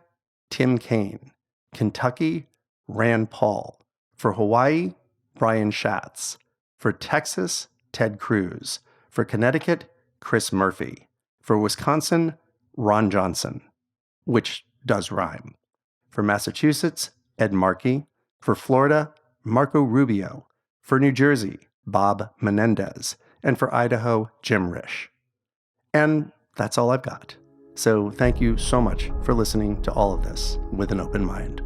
Tim Kaine. Kentucky, Rand Paul. For Hawaii, Brian Schatz. For Texas, Ted Cruz. For Connecticut, Chris Murphy. For Wisconsin, Ron Johnson, which does rhyme. For Massachusetts, Ed Markey. For Florida, Marco Rubio. For New Jersey, Bob Menendez. And for Idaho, Jim Risch. And that's all I've got. So thank you so much for listening to all of this with an open mind.